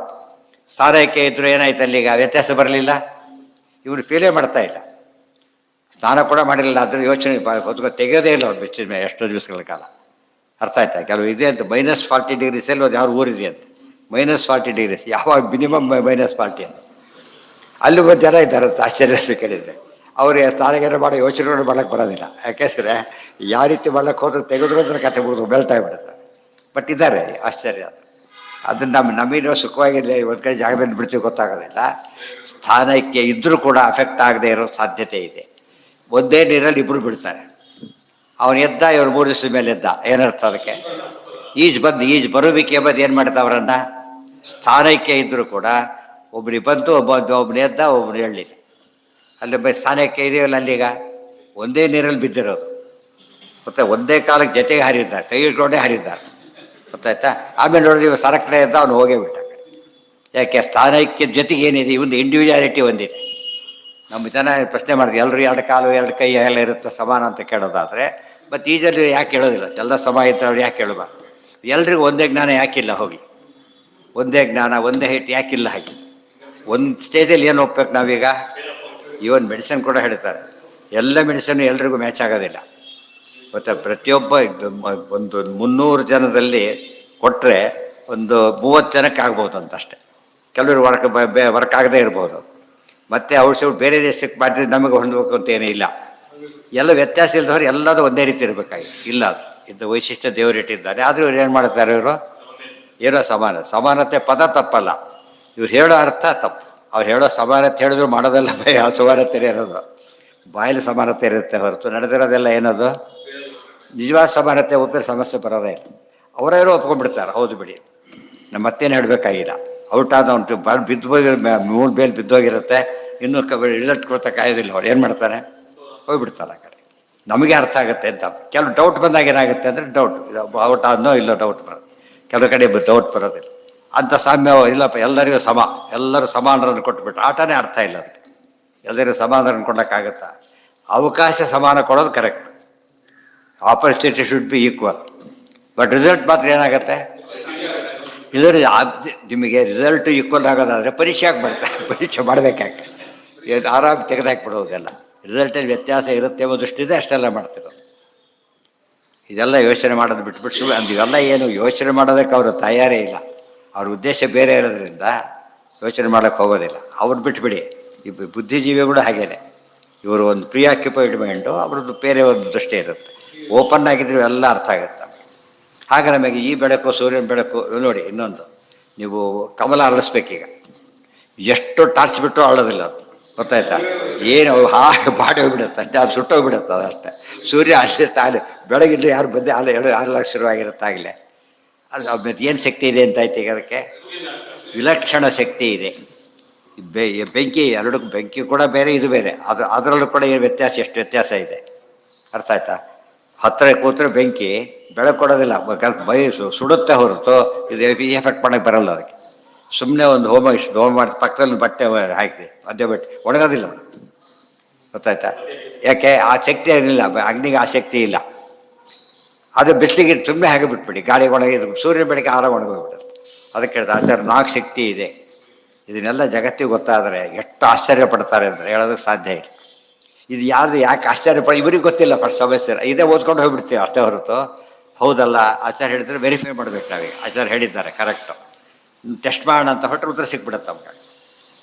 ಸ್ಥಾನಕ್ಕೆ ಇದ್ದರೂ ಏನಾಯ್ತು, ಅಲ್ಲಿಗ ವ್ಯತ್ಯಾಸ ಬರಲಿಲ್ಲ. ಇವರು ಫೀಲೇ ಮಾಡ್ತಾ ಇಲ್ಲ, ಸ್ನಾನ ಕೂಡ ಮಾಡಿರಲಿಲ್ಲ. ಅದ್ರ ಯೋಚನೆ ಹೊತ್ಕೊ ತೆಗೆಯೋದೇ ಇಲ್ಲ ಅವ್ರು ಬೆಚ್ಚಿದ ಮೇಲೆ ಎಷ್ಟೋ ದಿವಸಗಳ ಕಾಲ. ಅರ್ಥ ಆಯ್ತಾ? ಕೆಲವು ಇದೆ ಅಂತ -40 ಡಿಗ್ರೀಸಲ್ಲಿ ಅದು ಯಾರು ಊರಿದೆ ಅಂತ, -40 ಡಿಗ್ರೀಸ್ ಯಾವಾಗ ಮಿನಿಮಮ್ -40 ಅಂತ. ಅಲ್ಲಿ ಒಂದು ಜನ ಇದ್ದಾರೆ ಅಂತ ಆಶ್ಚರ್ಯ ಕೇಳಿದರೆ, ಅವ್ರಿಗೆ ಸ್ನಾನಗೇನ ಮಾಡೋ ಯೋಚನೆಗಳು ಮಾಡೋಕ್ಕೆ ಬರೋದಿಲ್ಲ. ಯಾಕೆಂದರೆ ಯಾವ ರೀತಿ ಮಾಡೋಕ್ಕೆ ಹೋದ್ರೆ ತೆಗೆದ್ರು ಅಂದ್ರೆ ಕತೆ ಬಿಡೋದು ಬೆಲ್ಟ್ ಆಗಿಬಿಡುತ್ತೆ. ಬಟ್ ಇದ್ದಾರೆ, ಆಶ್ಚರ್ಯ ಅದು. ಅದನ್ನು ನಮಗಿರೋ ಸುಖವಾಗಿಲ್ಲ, ಒಂದು ಕಡೆ ಜಾಗದಲ್ಲಿ ಬಿಡ್ತೀವಿ ಗೊತ್ತಾಗೋದಿಲ್ಲ. ಸ್ಥಾನಕ್ಕೆ ಇದ್ದರೂ ಕೂಡ ಅಫೆಕ್ಟ್ ಆಗದೆ ಇರೋ ಸಾಧ್ಯತೆ ಇದೆ. ಒಂದೇ ನೀರಲ್ಲಿ ಇಬ್ಬರು ಬಿಡ್ತಾರೆ. ಅವನು ಎದ್ದ, ಇವರು 3 ದಿವಸದ ಮೇಲೆ ಎದ್ದ, ಏನರ್ಥ ಅದಕ್ಕೆ? ಈಜು ಬರುವಿಕೆ ಬಂದು ಏನು ಮಾಡ್ತಾ ಅವರನ್ನು? ಸ್ಥಾನಕ್ಕೆ ಇದ್ದರೂ ಕೂಡ ಒಬ್ಬನಿಗೆ ಬಂತು, ಒಬ್ಬನೇ ಎದ್ದ, ಒಬ್ಬನು ಹೇಳಲಿಲ್ಲ. ಅಲ್ಲಿ ಸ್ಥಾನಕ್ಕೆ ಇದೆಯಲ್ಲ, ಅಲ್ಲಿಗ ಒಂದೇ ನೀರಲ್ಲಿ ಬಿದ್ದಿರೋದು. ಮತ್ತೆ ಒಂದೇ ಕಾಲಕ್ಕೆ ಜೊತೆಗೆ ಹರಿದ್ದಾರೆ, ಕೈ ಇಟ್ಕೊಂಡೇ ಹರಿದ್ದಾರೆ. ಗೊತ್ತಾಯ್ತಾ? ಆಮೇಲೆ ನೋಡಿದ್ರೆ ಇವ ಸರಕಡೆ ಎದ್ದ, ಅವನು ಹೋಗೇ ಬಿಟ್ಟ. ಯಾಕೆ? ಸ್ಥಾನಕ್ಕೆ ಜೊತೆಗೆ ಏನಿದೆ, ಇವೊಂದು ಇಂಡಿವಿಜುವಾಲಿಟಿ ಒಂದಿದೆ. ನಮ್ಮ ಜನ ಪ್ರಶ್ನೆ ಮಾಡಿದ್ವಿ, ಎಲ್ಲರೂ 2 ಕಾಲು 2 ಕೈ ಎಲ್ಲ ಇರುತ್ತೆ ಸಮಾನ ಅಂತ ಕೇಳೋದಾದರೆ, ಮತ್ತು ಈಜಲ್ಲಿ ಯಾಕೆ ಹೇಳೋದಿಲ್ಲ? ಎಲ್ಲ ಸಮ ಇದ್ದವ್ರು ಯಾಕೆ ಹೇಳಬಾರ್ದು? ಎಲ್ರಿಗೂ ಒಂದೇ ಜ್ಞಾನ ಯಾಕಿಲ್ಲ? ಹೋಗಿ ಒಂದೇ ಜ್ಞಾನ, ಒಂದೇ ಹೈಟ್ ಯಾಕಿಲ್ಲ? ಹಾಗೆ ಒಂದು ಸ್ಟೇಜಲ್ಲಿ ಏನು ಹೋಗ್ಬೇಕು ನಾವೀಗ? ಇವನ್ ಮೆಡಿಸಿನ್ ಕೂಡ ಹೇಳ್ತಾರೆ, ಎಲ್ಲ ಮೆಡಿಸಿನ್ ಎಲ್ರಿಗೂ ಮ್ಯಾಚ್ ಆಗೋದಿಲ್ಲ. ಮತ್ತು ಪ್ರತಿಯೊಬ್ಬ ಒಂದು 300 ಜನದಲ್ಲಿ ಕೊಟ್ಟರೆ ಒಂದು 30 ಜನಕ್ಕೆ ಆಗ್ಬೋದು ಅಂತ ಅಷ್ಟೆ. ಕೆಲವರು ವರ್ಕ್ ಆಗದೇ ಇರ್ಬೋದು. ಮತ್ತು ಔಷಧ ಬೇರೆ ದೇಶಕ್ಕೆ ಮಾಡಿದ್ರೆ ನಮಗೆ ಹೊಂದಬೇಕು ಅಂತ ಏನೂ ಇಲ್ಲ. ಎಲ್ಲ ವ್ಯತ್ಯಾಸ ಇಲ್ದವ್ರು ಎಲ್ಲದೂ ಒಂದೇ ರೀತಿ ಇರಬೇಕಾಗಿ ಇಲ್ಲ. ಇದು ವೈಶಿಷ್ಟ್ಯ ದೇವರು ಇಟ್ಟಿದ್ದಾರೆ. ಆದರೂ ಇವ್ರು ಏನು ಮಾಡ್ತಾರೆ, ಇವರು ಏನೋ ಸಮಾನತೆ ಪದ ತಪ್ಪಲ್ಲ, ಇವ್ರು ಹೇಳೋ ಅರ್ಥ ತಪ್ಪು. ಅವ್ರು ಹೇಳೋ ಸಮಾನತೆ ಹೇಳಿದ್ರು ಮಾಡೋದೆಲ್ಲ ಭಯ ಸಮಾನತೆ ಇರೋದು, ಬಾಯಲ್ಲಿ ಸಮಾನತೆ ಇರುತ್ತೆ ಹೊರತು ನಡೆದಿರೋದೆಲ್ಲ ಏನದು ನಿಜವಾದ ಸಮಾನತೆ ಒಪ್ಪಿದ್ರೆ ಸಮಸ್ಯೆ ಬರೋದೇ ಇಲ್ಲ. ಅವರೇನೋ ಒಪ್ಕೊಂಡ್ಬಿಡ್ತಾರೆ, ಹೌದು ಬಿಡಿ ನಮ್ಮ ಮತ್ತೇನು ಹೇಳಬೇಕಾಗಿಲ್ಲ. ಔಟಾದ ಅವ್ನು ಬಿದ್ದು ಹೋಗಿ ಮೂರು ಬೇಲ್ ಬಿದ್ದೋಗಿರುತ್ತೆ, ಇನ್ನೂ ರಿಸಲ್ಟ್ ಕೊಡ್ತಾ ಕಾಯೋದಿಲ್ಲ. ಅವ್ರು ಏನು ಮಾಡ್ತಾನೆ, ಹೋಗ್ಬಿಡ್ತಾರೆ ಆ ಕಡೆ. ನಮಗೆ ಅರ್ಥ ಆಗುತ್ತೆ ಅಂತ. ಕೆಲವು ಡೌಟ್ ಬಂದಾಗ ಏನಾಗುತ್ತೆ ಅಂದರೆ ಡೌಟ್ ಔಟ್ ಆದ್ನೋ ಇಲ್ಲೋ ಡೌಟ್ ಬರೋದು, ಕೆಲವು ಕಡೆ ಡೌಟ್ ಬರೋದಿಲ್ಲ. ಅಂಥ ಸಾಮ್ಯ ಇಲ್ಲಪ್ಪ ಎಲ್ಲರಿಗೂ ಸಮ, ಎಲ್ಲರೂ ಸಮಾನರನ್ನು ಕೊಟ್ಬಿಟ್ರೆ ಆಟನೇ ಅರ್ಥ ಇಲ್ಲ ಅದಕ್ಕೆ. ಎಲ್ಲರಿಗೂ ಸಮಾನರನ್ನು ಕೊಡೋಕ್ಕಾಗತ್ತಾ? ಅವಕಾಶ ಸಮಾನ ಕೊಡೋದು correct, opportunity should be equal. But result ಮಾತ್ರ ಏನಾಗುತ್ತೆ, ಇದರ ನಿಮಗೆ ರಿಸಲ್ಟ್ ಈಕ್ವಲ್ ಆಗೋದಾದರೆ ಪರೀಕ್ಷೆ ಆಗಿ ಬರ್ತಾರೆ, ಪರೀಕ್ಷೆ ಮಾಡಬೇಕಾಗ ಆರಾಮ್ ತೆಗೆದುಹಾಕ್ಬಿಡೋದೆಲ್ಲ. ರಿಸಲ್ಟಲ್ಲಿ ವ್ಯತ್ಯಾಸ ಇರುತ್ತೆ ಎಂಬ ದೃಷ್ಟಿದೆ ಅಷ್ಟೆಲ್ಲ ಮಾಡ್ತಿರೋದು. ಇದೆಲ್ಲ ಯೋಚನೆ ಮಾಡೋದು ಬಿಟ್ಬಿಟ್ಟು ಇವೆಲ್ಲ ಏನು ಯೋಚನೆ ಮಾಡೋದಕ್ಕೆ ಅವರು ತಯಾರೇ ಇಲ್ಲ. ಅವ್ರ ಉದ್ದೇಶ ಬೇರೆ ಇರೋದ್ರಿಂದ ಯೋಚನೆ ಮಾಡೋಕ್ಕೆ ಹೋಗೋದಿಲ್ಲ. ಅವ್ರು ಬಿಟ್ಬಿಡಿ. ಈ ಬುದ್ಧಿಜೀವಿಗಳು ಹಾಗೇನೆ, ಇವರು ಒಂದು ಪ್ರಿಯಾಕ್ಯುಪೈಡ್ ಮೈಂಡು, ಅವ್ರದ್ದು ಬೇರೆ ಒಂದು ದೃಷ್ಟಿ ಇರುತ್ತೆ. ಓಪನ್ ಆಗಿದ್ರೆ ಎಲ್ಲ ಅರ್ಥ ಆಗುತ್ತೆ. ಹಾಗೆ ನಮಗೆ ಈ ಬೆಳಕು, ಸೂರ್ಯನ ಬೆಳಕು ನೋಡಿ. ಇನ್ನೊಂದು, ನೀವು ಕಮಲ ಅರಳಿಸ್ಬೇಕೀಗ, ಎಷ್ಟು ಟಾರ್ಚ್ ಬಿಟ್ಟು ಅರಳೋದಿಲ್ಲ ಅದು, ಗೊತ್ತಾಯ್ತಾ? ಏನು ಹಾಗೆ ಬಾಡಿ ಹೋಗ್ಬಿಡುತ್ತೆ ಅಷ್ಟೇ, ಅದು ಸುಟ್ಟೋಗ್ಬಿಡುತ್ತೆ ಅದಷ್ಟೇ. ಸೂರ್ಯ ಅಲ್ಲಿರ್ತಾ ಅಲ್ಲಿ ಬೆಳಗಿಲ್ಲಿ ಯಾರು ಬಂದೆ ಅಲ್ಲಿ 6 ಲಕ್ಷ ಶುರುವಾಗಿರುತ್ತೆ ಆಗಲೇ. ಅದು ಏನು ಶಕ್ತಿ ಇದೆ ಅಂತಾಯ್ತು ಈಗ ಅದಕ್ಕೆ, ವಿಲಕ್ಷಣ ಶಕ್ತಿ ಇದೆ. ಬೆಂಕಿ ಎರಡು, ಬೆಂಕಿ ಕೂಡ ಬೇರೆ, ಇದು ಬೇರೆ. ಅದರಲ್ಲೂ ಕೂಡ ಏನು ವ್ಯತ್ಯಾಸ, ಎಷ್ಟು ವ್ಯತ್ಯಾಸ ಇದೆ ಅರ್ಥ ಆಯ್ತಾ? ಹತ್ತಿರ ಕೂತ್ರೆ ಬೆಂಕಿ ಬೆಳಕು ಕೊಡೋದಿಲ್ಲ, ಬೈ ಸುಡುತ್ತೆ ಹೊರತು ಇದು ಎಫೆಕ್ಟ್ ಮಾಡೋಕ್ಕೆ ಬರಲ್ಲ ಅದಕ್ಕೆ. ಸುಮ್ಮನೆ ಒಂದು ಹೋಮ ಮಾಡಿ ಪಕ್ಕದಲ್ಲಿ ಬಟ್ಟೆ ಹಾಕಿ ಅದೇ ಬಟ್ಟೆ ಒಣಗೋದಿಲ್ಲ, ಗೊತ್ತಾಯ್ತಾ? ಯಾಕೆ? ಆ ಶಕ್ತಿ ಏನಿಲ್ಲ, ಅಗ್ನಿಗೆ ಆ ಶಕ್ತಿ ಇಲ್ಲ. ಅದು ಬಿಸಿಲಿಗೆ ಸುಮ್ಮನೆ ಹಾಗೆ ಬಿಟ್ಬಿಡಿ, ಗಾಳಿ ಒಣಗಿದ್ರು ಸೂರ್ಯನ ಬೆಳಗ್ಗೆ ಆರಾಮ ಒಣಗೋಗ್ಬಿಡುತ್ತೆ. ಅದಕ್ಕೆ ಹೇಳ್ತಾ ಅದರ 4 ಶಕ್ತಿ ಇದೆ. ಇದನ್ನೆಲ್ಲ ಜಗತ್ತಿಗೆ ಗೊತ್ತಾದರೆ ಎಷ್ಟು ಆಶ್ಚರ್ಯ ಪಡ್ತಾರೆ ಅಂದರೆ ಹೇಳೋದಕ್ಕೆ ಸಾಧ್ಯ ಇಲ್ಲ. ಇದು ಯಾಕೆ ಆಶ್ಚರ್ಯಪಡ, ಇವ್ರಿಗೆ ಗೊತ್ತಿಲ್ಲ ಫಸ್ಟ್ ಸಮಸ್ಯೆ. ಇದೇ ಓದ್ಕೊಂಡು ಹೋಗ್ಬಿಡ್ತೀವಿ ಅಷ್ಟೇ ಹೊರತು ಹೌದಲ್ಲ ಆಚಾರ್ಯ ಹೇಳಿದ್ರೆ ವೆರಿಫೈ ಮಾಡಬೇಕು ನಾವೀಗ. ಆಚಾರ್ಯ ಹೇಳಿದ್ದಾರೆ ಕರೆಕ್ಟು, ಟೆಸ್ಟ್ ಮಾಡೋಣ ಅಂತ ಹೊಟ್ಟರೆ ಉತ್ತರ ಸಿಕ್ಬಿಡುತ್ತೆ ನಮ್ಗೆ.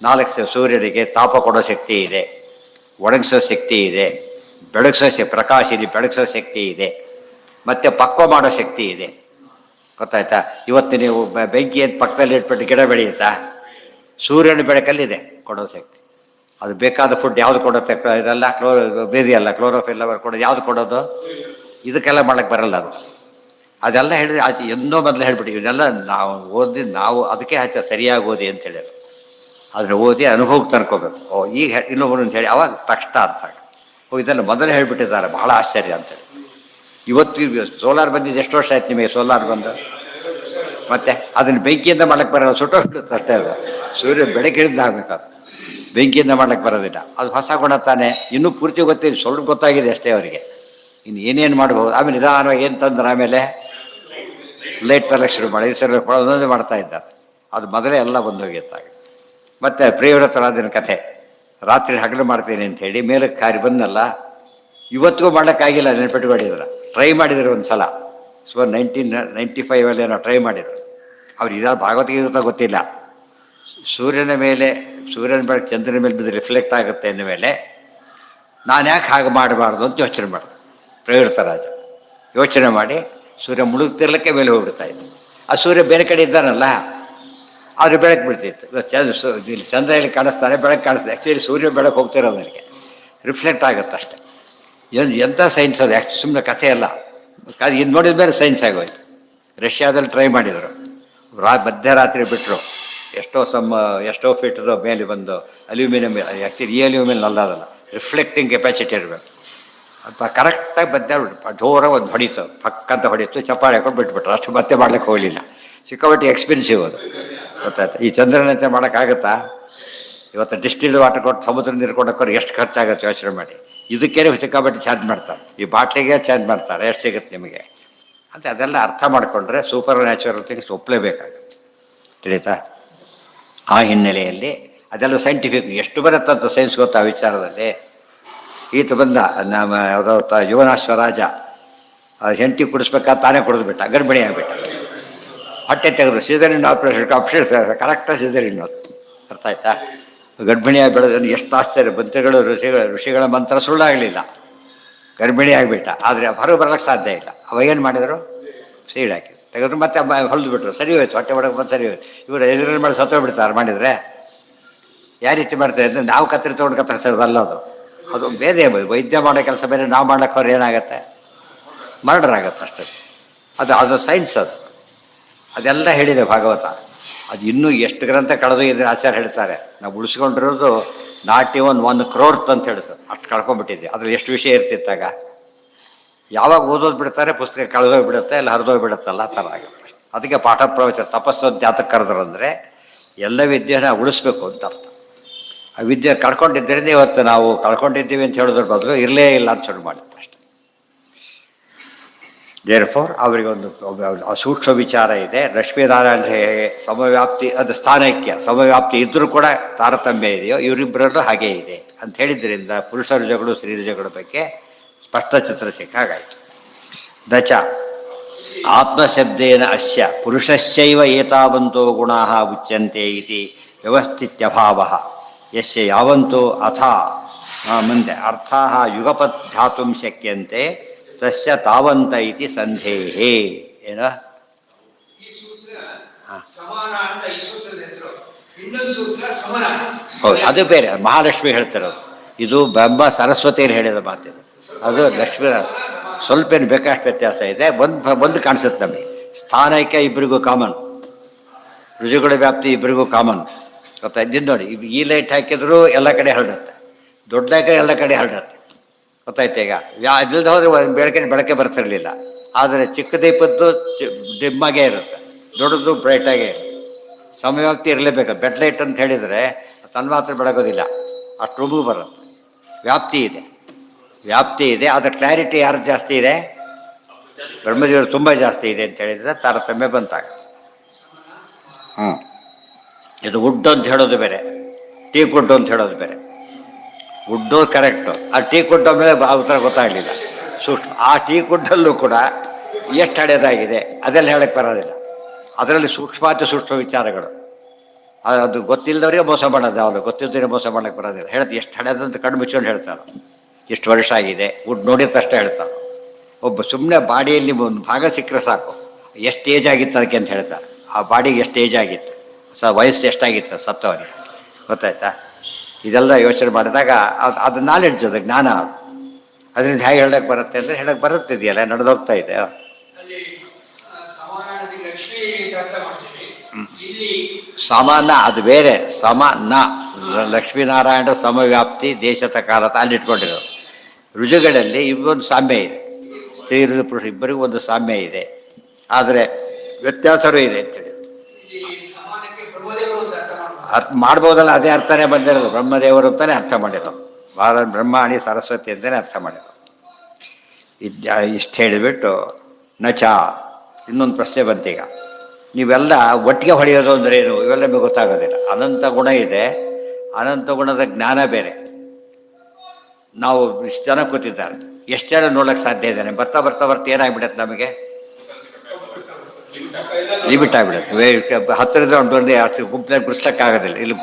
4 ಸೂರ್ಯನಿಗೆ ತಾಪ ಕೊಡೋ ಶಕ್ತಿ ಇದೆ, ಒಣಗಿಸೋ ಶಕ್ತಿ ಇದೆ, ಪ್ರಕಾಶಿನಿ ಬೆಳಗಿಸೋ ಶಕ್ತಿ ಇದೆ, ಮತ್ತು ಪಕ್ವ ಮಾಡೋ ಶಕ್ತಿ ಇದೆ, ಗೊತ್ತಾಯ್ತಾ? ಇವತ್ತು ನೀವು ಬೆಂಕಿಯನ್ನು ಪಕ್ಕದಲ್ಲಿ ಇಟ್ಬಿಟ್ಟು ಗಿಡ ಬೆಳೆಯುತ್ತಾ? ಸೂರ್ಯನ ಬೆಳಕಲ್ಲಿದೆ ಕೊಡೋ ಶಕ್ತಿ. ಅದು ಬೇಕಾದ ಫುಡ್ ಯಾವುದು ಕೊಡುತ್ತೆ? ಇದೆಲ್ಲ ಬೇದಿಯಲ್ಲ, ಕ್ಲೋರೋಫಿಲ್ ಅವರು ಕೊಡೋದು ಯಾವುದು ಕೊಡೋದು? ಇದಕ್ಕೆಲ್ಲ ಮಾಡೋಕ್ಕೆ ಬರಲ್ಲ ಅದು. ಅದೆಲ್ಲ ಹೇಳಿದ್ರೆ ಆಚೆ ಎಂದೋ ಮೊದಲು ಹೇಳ್ಬಿಟ್ಟು ಇದೆಲ್ಲ ನಾವು ಅದಕ್ಕೆ ಸರಿಯಾಗಿ ಓದಿ ಅಂತ ಹೇಳಿದ್ರು. ಆದರೆ ಓದಿ ಅನುಭವಕ್ಕೆ ತನ್ಕೋಬೇಕು. ಈಗ ಇನ್ನೊಬ್ಬರು ಅಂತ ಹೇಳಿ ಅವಾಗ ತಕ್ಷಣ ಅರ್ಥ ಆಗ. ಇದೆಲ್ಲ ಮೊದಲೇ ಹೇಳಿಬಿಟ್ಟಿದ್ದಾರೆ, ಬಹಳ ಆಶ್ಚರ್ಯ ಅಂತೇಳಿ. ಇವತ್ತು ಸೋಲಾರ್ ಬಂದಿದ್ದು ಎಷ್ಟು ವರ್ಷ ಆಯ್ತು ನಿಮಗೆ? ಸೋಲಾರ್ ಬಂದು ಮತ್ತೆ ಅದನ್ನು ಬೆಂಕಿಯಿಂದ ಮಾಡೋಕ್ಕೆ ಬರೋಲ್ಲ, ಸುಟ್ಟೋಗ್ಬಿಡುತ್ತೆ ಅಷ್ಟೇ. ಅದು ಸೂರ್ಯ ಬೆಳಕಿನಿಂದ ಆಗಬೇಕಾದ್ರೆ ಬೆಂಕಿಯಿಂದ ಮಾಡೋಕ್ಕೆ ಬರೋದಿಲ್ಲ. ಅದು ಹೊಸ ಗುಣ ತಾನೇ, ಇನ್ನೂ ಪೂರ್ತಿ ಗೊತ್ತಿಲ್ಲ, ಸ್ವಲ್ಪ ಗೊತ್ತಾಗಿದೆ ಅಷ್ಟೇ ಅವರಿಗೆ. ಇನ್ನು ಏನೇನು ಮಾಡ್ಬೋದು. ಆಮೇಲೆ ನಿಧಾನವಾಗಿ ಏನು ತಂದ್ರೆ ಆಮೇಲೆ ಲೈಟ್ ತರಕ್ಕೆ ಶುರು ಮಾಡಿ ಒಂದೊಂದೇ ಮಾಡ್ತಾ ಇದ್ದಾರೆ. ಅದು ಮೊದಲೇ ಎಲ್ಲ ಬಂದೋಗಿತ್ತಾಗ. ಮತ್ತು ಪ್ರಿಯವ್ರತರಾದಿನ ಕಥೆ, ರಾತ್ರಿ ಹಗಲು ಮಾಡ್ತೀನಿ ಅಂಥೇಳಿ ಮೇಲಕ್ಕೆ ಕಾರಿ ಬಂದಲ್ಲ, ಇವತ್ತಿಗೂ ಮಾಡೋಕ್ಕಾಗಿಲ್ಲ. ನೆನಪಿಟ್ಕೊಂಡಿದ್ರು, ಟ್ರೈ ಮಾಡಿದ್ರು ಒಂದು ಸಲ. 1995 ಏನೋ ಟ್ರೈ ಮಾಡಿದರು. ಅವ್ರು ಇದಾದ ಭಾಗವತಿಗೆ ಗೊತ್ತಿಲ್ಲ. ಸೂರ್ಯನ ಬೆಳಕು ಚಂದ್ರನ ಮೇಲೆ ಬಿದ್ದು ರಿಫ್ಲೆಕ್ಟ್ ಆಗುತ್ತೆ ಅಂದಮೇಲೆ ನಾನು ಯಾಕೆ ಹಾಗೆ ಮಾಡಬಾರ್ದು ಅಂತ ಯೋಚನೆ ಮಾಡಿದೆ. ಪ್ರವೃತ್ತರಾಜ ಯೋಚನೆ ಮಾಡಿ ಸೂರ್ಯ ಮುಳುಗ್ತಿರ್ಲಿಕ್ಕೆ ಮೇಲೆ ಹೋಗ್ಬಿಡ್ತಾ ಇತ್ತು. ಆ ಸೂರ್ಯ ಬೇರೆ ಕಡೆ ಇದ್ದಾನಲ್ಲ, ಆದರೆ ಬೆಳಕು ಬಿಡ್ತಿತ್ತು. ಇಲ್ಲಿ ಚಂದ್ರಲ್ಲಿ ಕಾಣಿಸ್ತಾನೆ, ಬೆಳಕು ಕಾಣಿಸ್ತದೆ. ಆ್ಯಕ್ಚುಲಿ ಸೂರ್ಯ ಬೆಳಕು ಹೋಗ್ತಿರೋದು ನನಗೆ ರಿಫ್ಲೆಕ್ಟ್ ಆಗುತ್ತೆ ಅಷ್ಟೆ. ಎಂಥ ಸೈನ್ಸ್ ಅದು, ಸುಮ್ಮನೆ ಕಥೆ ಅಲ್ಲ. ಇದು ನೋಡಿದ ಮೇಲೆ ಸೈನ್ಸ್ ಆಗೋಯ್ತು. ರಷ್ಯಾದಲ್ಲಿ ಟ್ರೈ ಮಾಡಿದರು, ಮಧ್ಯರಾತ್ರಿ ಬಿಟ್ಟರು. ಎಷ್ಟೋ ಫೀಟ್ದು ಮೇಲೆ ಬಂದು ಅಲ್ಯೂಮಿನಿಯಂ, ಆ್ಯಕ್ಚುಲಿ ಈ ಅಲ್ಯೂಮಿನಿಯಂ ಅಲ್ಲದಲ್ಲ, ರಿಫ್ಲೆಕ್ಟಿಂಗ್ ಕೆಪಾಸಿಟಿ ಇರಬೇಕು. ಅದು ಕರೆಕ್ಟಾಗಿ ಜೋರ ಒಂದು ಹೊಡೀತು, ಪಕ್ಕಂತ ಹೊಡೀತು, ಚಪ್ಪಾಳೆ ಹಾಕೊಂಡು ಬಿಟ್ಬಿಟ್ರು. ಅಷ್ಟು ಮತ್ತೆ ಮಾಡ್ಲಿಕ್ಕೆ ಹೋಗಲಿಲ್ಲ. ಸಿಕ್ಕಾಪಟ್ಟೆ ಎಕ್ಸ್ಪೆನ್ಸಿವ್ ಅದು, ಗೊತ್ತಾಯ್ತು. ಈ ಚಂದ್ರನಂತೆ ಮಾಡೋಕ್ಕಾಗತ್ತಾ? ಇವತ್ತು ಡಿಸ್ಟಿಲ್ಡ್ ವಾಟರ್ ಕೊಟ್ಟು ಸಮುದ್ರ ನೀರು ಕೊಡೋಕ್ಕೋರು ಎಷ್ಟು ಖರ್ಚಾಗುತ್ತೆ ಯೋಚನೆ ಮಾಡಿ. ಇದಕ್ಕೇನೆ ಸಿಕ್ಕಾಪಟ್ಟೆ ಚಾರ್ಜ್ ಮಾಡ್ತಾರೆ, ಈ ಬಾಟ್ಲಿಗೆ ಚಾರ್ಜ್ ಮಾಡ್ತಾರೆ. ಎಷ್ಟು ಸಿಗುತ್ತೆ ನಿಮಗೆ ಅಂತ ಅದೆಲ್ಲ ಅರ್ಥ ಮಾಡಿಕೊಂಡ್ರೆ ಸೂಪರ್ ನ್ಯಾಚುರಲ್ ಥಿಂಗ್ಸ್ ಒಪ್ಪಲೇಬೇಕಾಗುತ್ತೆ, ತಿಳಿತಾ? ಆ ಹಿನ್ನೆಲೆಯಲ್ಲಿ ಅದೆಲ್ಲ ಸೈಂಟಿಫಿಕ್ ಎಷ್ಟು ಬರುತ್ತಂತ ಸೈನ್ಸ್ ಗೊತ್ತಾ ಆ ವಿಚಾರದಲ್ಲಿ. ಈತ ಬಂದ ನಮ್ಮ ಯಾವುದೋ ಯುವನಾಶ್ವರಾಜ ಹೆಂಡತಿ ಕುಡಿಸ್ಬೇಕಾದ ತಾನೇ ಕುಡಿದ್ಬಿಟ್ಟ, ಗರ್ಭಿಣಿ ಆಗಿಬಿಟ್ಟ. ಹೊಟ್ಟೆ ತೆಗೆದ್ರು, ಸೀಸರಿನ್ ಆಪ್ರೇಷನ್ ಕರೆಕ್ಟಾಗಿ ಸೀಸರಿನ್ ಅದು, ಅರ್ಥ ಆಯ್ತಾ? ಗರ್ಭಿಣಿಯಾಗಿ ಬೆಳೆದನ್ನು ಎಷ್ಟು ಆಶ್ಚರ್ಯ. ಮಂತ್ರಿಗಳು ಋಷಿಗಳ ಮಂತ್ರ ಸುಳ್ಳಾಗಲಿಲ್ಲ, ಗರ್ಭಿಣಿ ಆಗಿಬಿಟ್ಟ. ಆದರೆ ಹೊರಗೆ ಬರಲಿಕ್ಕೆ ಸಾಧ್ಯ ಇಲ್ಲ. ಅವಾಗೇನು ಮಾಡಿದರು? ಸೀಡ್ ಹಾಕಿದ್ರು. ತೆಗೆದ್ರು ಮತ್ತೆ ಹೊಲಿದು ಬಿಟ್ರು, ಸರಿ ಹೋಯ್ತು, ಹೊಟ್ಟೆ ಒಳಗೆ ಬಂದು ಸರಿ ಹೋಯ್ತು. ಇವರು ಎದುರು ಮಾಡಿ ಸತ್ತೋಗ್ಬಿಡ್ತಾರೆ ಮಾಡಿದರೆ. ಯಾವ ರೀತಿ ಮಾಡ್ತಾರೆ ಅಂದರೆ ನಾವು ಕತ್ತರಿ ತೊಗೊಂಡು ಕತ್ತರಿಸೋದು ಅಲ್ಲ ಅದು. ಅದು ಬೇರೆ ವೈದ್ಯ ಮಾಡೋ ಕೆಲಸ ಬೇರೆ, ನಾವು ಮಾಡ್ಲಿಕ್ಕೆ ಅವ್ರು ಏನಾಗತ್ತೆ, ಮರ್ಡರ್ ಆಗತ್ತೆ ಅಷ್ಟೇ. ಅದು ಸೈನ್ಸ್ ಅದು. ಅದೆಲ್ಲ ಹೇಳಿದೆ ಭಾಗವತ. ಅದು ಇನ್ನೂ ಎಷ್ಟು ಗ್ರಂಥ ಕಳೆದು ಇದ್ರೆ ಆಚಾರ್ಯ ಹೇಳ್ತಾರೆ. ನಾವು ಉಳಿಸ್ಕೊಂಡಿರೋದು ನಾಟ್ ಇವನ್ 1 crore ಅಂತ ಹೇಳ್ತಾರೆ. ಅಷ್ಟು ಕಳ್ಕೊಂಡ್ಬಿಟ್ಟಿದ್ದೆ. ಅದ್ರಲ್ಲಿ ಎಷ್ಟು ವಿಷಯ ಇರ್ತಿತ್ತಾಗ. ಯಾವಾಗ ಓದೋದು ಬಿಡ್ತಾರೆ, ಪುಸ್ತಕ ಕಳೆದೋಗ್ಬಿಡುತ್ತೆ, ಇಲ್ಲ ಹರಿದೋಗ್ಬಿಡುತ್ತಲ್ಲ, ಆ ಥರ ಆಗುತ್ತೆ. ಅದಕ್ಕೆ ಪಾಠ ಪ್ರವಚನ ತಪಸ್ಸು ಅಂತ ಜಾತಕ್ಕೆ ಕರೆದ್ರು ಅಂದರೆ ಎಲ್ಲ ವಿದ್ಯೆನ ಉಳಿಸ್ಬೇಕು ಅಂತ ಅರ್ಥ. ಆ ವಿದ್ಯೆ ಕಳ್ಕೊಂಡಿದ್ದರಿಂದ ಇವತ್ತು ನಾವು ಕಳ್ಕೊಂಡಿದ್ದೀವಿ ಅಂತ ಹೇಳೋದ್ರ ಬದಲು ಇರಲೇ ಇಲ್ಲ ಅಂತ ಶುರು ಮಾಡಿದ್ದೆ ಅಷ್ಟೆ. ದೇರ್ಫೋರ್ ಅವರಿಗೊಂದು ಸೂಕ್ಷ್ಮ ವಿಚಾರ ಇದೆ. ಲಕ್ಷ್ಮೀನಾರಾಯಣ ಸಮವ್ಯಾಪ್ತಿ, ಅದು ಸ್ಥಾನೈಕ್ಯ ಸಮವ್ಯಾಪ್ತಿ ಇದ್ದರೂ ಕೂಡ ತಾರತಮ್ಯ ಇದೆಯೋ, ಇವರಿಬ್ಬರಲ್ಲೂ ಹಾಗೇ ಇದೆ ಅಂತ ಹೇಳಿದ್ರಿಂದ ಪುರುಷ ರುಜಗಳು ಸ್ತ್ರೀ ರುಜಗಳ ಬಗ್ಗೆ ಸ್ಪಷ್ಟ ಚಿತ್ರ ಸಿಕ್ಕಾಗಾಯಿತು. ದಚ ಆತ್ಮಶಬ್ದೇನ ಅಸ್ಯ ಪುರುಷಸ್ಯೈವ ಏತಾವಂತೋ ಗುಣಾಃ ಉಚ್ಯಂತೆ ಇತಿ ವ್ಯವಸ್ಥಿತ್ಯಭಾವ ಯಸ್ಯ ಯಾವಂತೋ ಅಥ ಮುಂದೆ ಅರ್ಥಾಃ ಯುಗಪತ್ ಧ್ಯಾತುಂ ಶಕ್ಯಂತೆ ತಸ್ಯ ತಾವಂತ ಇತಿ ಸಂಧೇಹೇ. ಏನು ಈ ಸೂತ್ರ ಸಮಾನ ಅಂತ ಈ ಸೂತ್ರದ ಹೆಸರು. ಇನ್ನೊಂದು ಸೂತ್ರ ಸಮನ. ಹೌದು, ಅದು ಬೇರೆ. ಮಹಾಲಕ್ಷ್ಮಿ ಹೇಳ್ತಿರೋದು. ಇದು ಬ್ರಹ್ಮ ಸರಸ್ವತಿಯರು ಹೇಳಿದ ಮಾತಿದು. ಅದು ಲಕ್ಷ್ಮೀ ಸ್ವಲ್ಪ ಏನು ಬೇಕಷ್ಟು ವ್ಯತ್ಯಾಸ ಇದೆ. ಒಂದು ಕಾಣಿಸುತ್ತೆ ನಮಗೆ. ಸ್ಥಾನಕ್ಕೆ ಇಬ್ಬರಿಗೂ ಕಾಮನ್, ರುಜುಗಳ ವ್ಯಾಪ್ತಿ ಇಬ್ಬರಿಗೂ ಕಾಮನ್. ಗೊತ್ತಾಯ್ತು ನೋಡಿ. ಈ ಲೈಟ್ ಹಾಕಿದ್ರು ಎಲ್ಲ ಕಡೆ ಹರಡುತ್ತೆ, ದೊಡ್ಡ ಲೈಟ್ ಎಲ್ಲ ಕಡೆ ಹರಡುತ್ತೆ. ಗೊತ್ತಾಯ್ತು. ಈಗ ಇಲ್ಲದೆ ಹೋದರೆ ಬೆಳಕೆ ಬರ್ತಿರಲಿಲ್ಲ. ಆದರೆ ಚಿಕ್ಕ ದೀಪದ್ದು ಡಿಮ್ಮಾಗೇ ಇರುತ್ತೆ, ದೊಡ್ಡದು ಬ್ರೈಟಾಗೇ ಇರುತ್ತೆ. ಸಮವ್ಯಾಪ್ತಿ ಇರಲೇಬೇಕು. ಬೆಡ್ ಲೈಟ್ ಅಂತ ಹೇಳಿದರೆ ತನ್ನ ಮಾತ್ರ ಬೆಳಗೋದಿಲ್ಲ, ಅಷ್ಟು ರೂಮಿಗೂ ಬರುತ್ತೆ. ವ್ಯಾಪ್ತಿ ಇದೆ. ಅದರ ಕ್ಲಾರಿಟಿ ಯಾರು ಜಾಸ್ತಿ ಇದೆ? ಬ್ರಹ್ಮದೇವರು ತುಂಬ ಜಾಸ್ತಿ ಇದೆ ಅಂತ ಹೇಳಿದರೆ ತಾರತಮ್ಯ ಬಂತಾಗ. ಇದು ವುಡ್ ಅಂತ ಹೇಳೋದು ಬೇರೆ, ಟೀಕ್ ವುಡ್ ಅಂತ ಹೇಳೋದು ಬೇರೆ. ವುಡ್ಡು ಕರೆಕ್ಟು, ಆ ಟೀಕ್ ವುಡ್ ಮೇಲೆ ಉತ್ತರ ಗೊತ್ತಾಗಲಿಲ್ಲ. ಆ ಟೀಕ್ ವುಡ್ಡಲ್ಲೂ ಕೂಡ ಎಷ್ಟು ಹಳೆಯದಾಗಿದೆ ಅದೆಲ್ಲ ಹೇಳಕ್ಕೆ ಬರೋದಿಲ್ಲ. ಅದರಲ್ಲಿ ಸೂಕ್ಷ್ಮಾತಿ ಸೂಕ್ಷ್ಮ ವಿಚಾರಗಳು. ಅದು ಗೊತ್ತಿಲ್ಲದವರಿಗೆ ಮೋಸ ಮಾಡೋದು, ಯಾವುದು ಗೊತ್ತಿದ್ದವರಿಗೆ ಮೋಸ ಮಾಡೋಕ್ಕೆ ಬರೋದಿಲ್ಲ. ಹೇಳ್ತು ಎಷ್ಟು ಹಳೆಯದಂತ ಕಣ್ಣು ಮುಚ್ಕೊಂಡು ಹೇಳ್ತಾರೆ. ಎಷ್ಟು ವರ್ಷ ಆಗಿದೆ ವುಡ್ ನೋಡಿದ ತಕ್ಷಣ ಹೇಳ್ತಾರೆ. ಒಬ್ಬ ಸುಮ್ಮನೆ ಬಾಡಿಯಲ್ಲಿ ಒಂದು ಭಾಗ ಸಿಕ್ಕರೆ ಸಾಕು, ಎಷ್ಟು ಏಜ್ ಆಗಿತ್ತು ಅದಕ್ಕೆ ಅಂತ ಹೇಳ್ತಾರೆ. ಆ ಬಾಡಿಗೆ ಎಷ್ಟು ಏಜ್ ಆಗಿತ್ತು, ವಯಸ್ಸು ಎಷ್ಟಾಗಿತ್ತು ಸತ್ತವನಿಗೆ, ಗೊತ್ತಾಯ್ತಾ? ಇದೆಲ್ಲ ಯೋಚನೆ ಮಾಡಿದಾಗ ಅದು ನಾಲೆಡ್ಜ್, ಅದು ಜ್ಞಾನ. ಅದರಿಂದ ಹೇಗೆ ಹೇಳಕ್ಕೆ ಬರುತ್ತೆ ಅಂದರೆ ಹೇಳಕ್ಕೆ ಬರುತ್ತಿದೆಯಲ್ಲ, ನಡೆದೋಗ್ತಾ ಇದೆ. ಸಮಾನ ಅದು ಬೇರೆ. ಸಮಾನ ಲಕ್ಷ್ಮೀನಾರಾಯಣ ಸಮವ್ಯಾಪ್ತಿ ದೇಶದ ಕಾಲತ ಅಲ್ಲಿ ಇಟ್ಕೊಂಡಿರೋದು. ರುಜುಗಳಲ್ಲಿ ಇವೊಂದು ಸಾಮ್ಯ ಇದೆ, ಸ್ತ್ರೀ ಪುರುಷ ಇಬ್ಬರಿಗೂ ಒಂದು ಸಾಮ್ಯ ಇದೆ. ಆದರೆ ವ್ಯತ್ಯಾಸವೂ ಇದೆ ಅಂತೇಳಿ ಅರ್ಥ ಮಾಡ್ಬೋದಲ್ಲ. ಅದೇ ಅರ್ಥನೇ ಬಂದಿರೋದು, ಬ್ರಹ್ಮದೇವರು ಅಂತಾನೆ ಅರ್ಥ ಮಾಡಿರೋದು. ಬ್ರಹ್ಮಾಣಿ ಸರಸ್ವತಿ ಅಂತಲೇ ಅರ್ಥ ಮಾಡಿರೋದು. ಇಷ್ಟು ಹೇಳಿಬಿಟ್ಟು ನಚ ಇನ್ನೊಂದು ಪ್ರಶ್ನೆ ಬಂತೀಗ. ನೀವೆಲ್ಲ ಒಟ್ಟಿಗೆ ಹೊಡೆಯೋದು ಅಂದರೆ ಏನು, ಇವೆಲ್ಲ ನಿಮಗೆ ಗೊತ್ತಾಗೋದಿಲ್ಲ. ಅನಂತ ಗುಣ ಇದೆ, ಅನಂತ ಗುಣದ ಜ್ಞಾನ ಬೇರೆ. ನಾವು ಇಷ್ಟು ಜನ ಕೂತಿದ್ದಾರೆ, ಎಷ್ಟು ಜನ ನೋಡೋಕ್ಕೆ ಸಾಧ್ಯ ಇದ್ದಾನೆ? ಬರ್ತಾ ಬರ್ತಾ ಬರ್ತಾ ಏನಾಗ್ಬಿಡುತ್ತೆ ನಮಗೆ, ಲಿಮಿಟ್ ಆಗಿಬಿಡುತ್ತೆ. ಹತ್ತಿರದ ಒಂದು ಅಷ್ಟು ಗುಂಪಿನಲ್ಲಿ ಗುರ್ಸ್ಲಕ್ಕಾಗೋದಿಲ್ಲ, ಇಲ್ಲಿ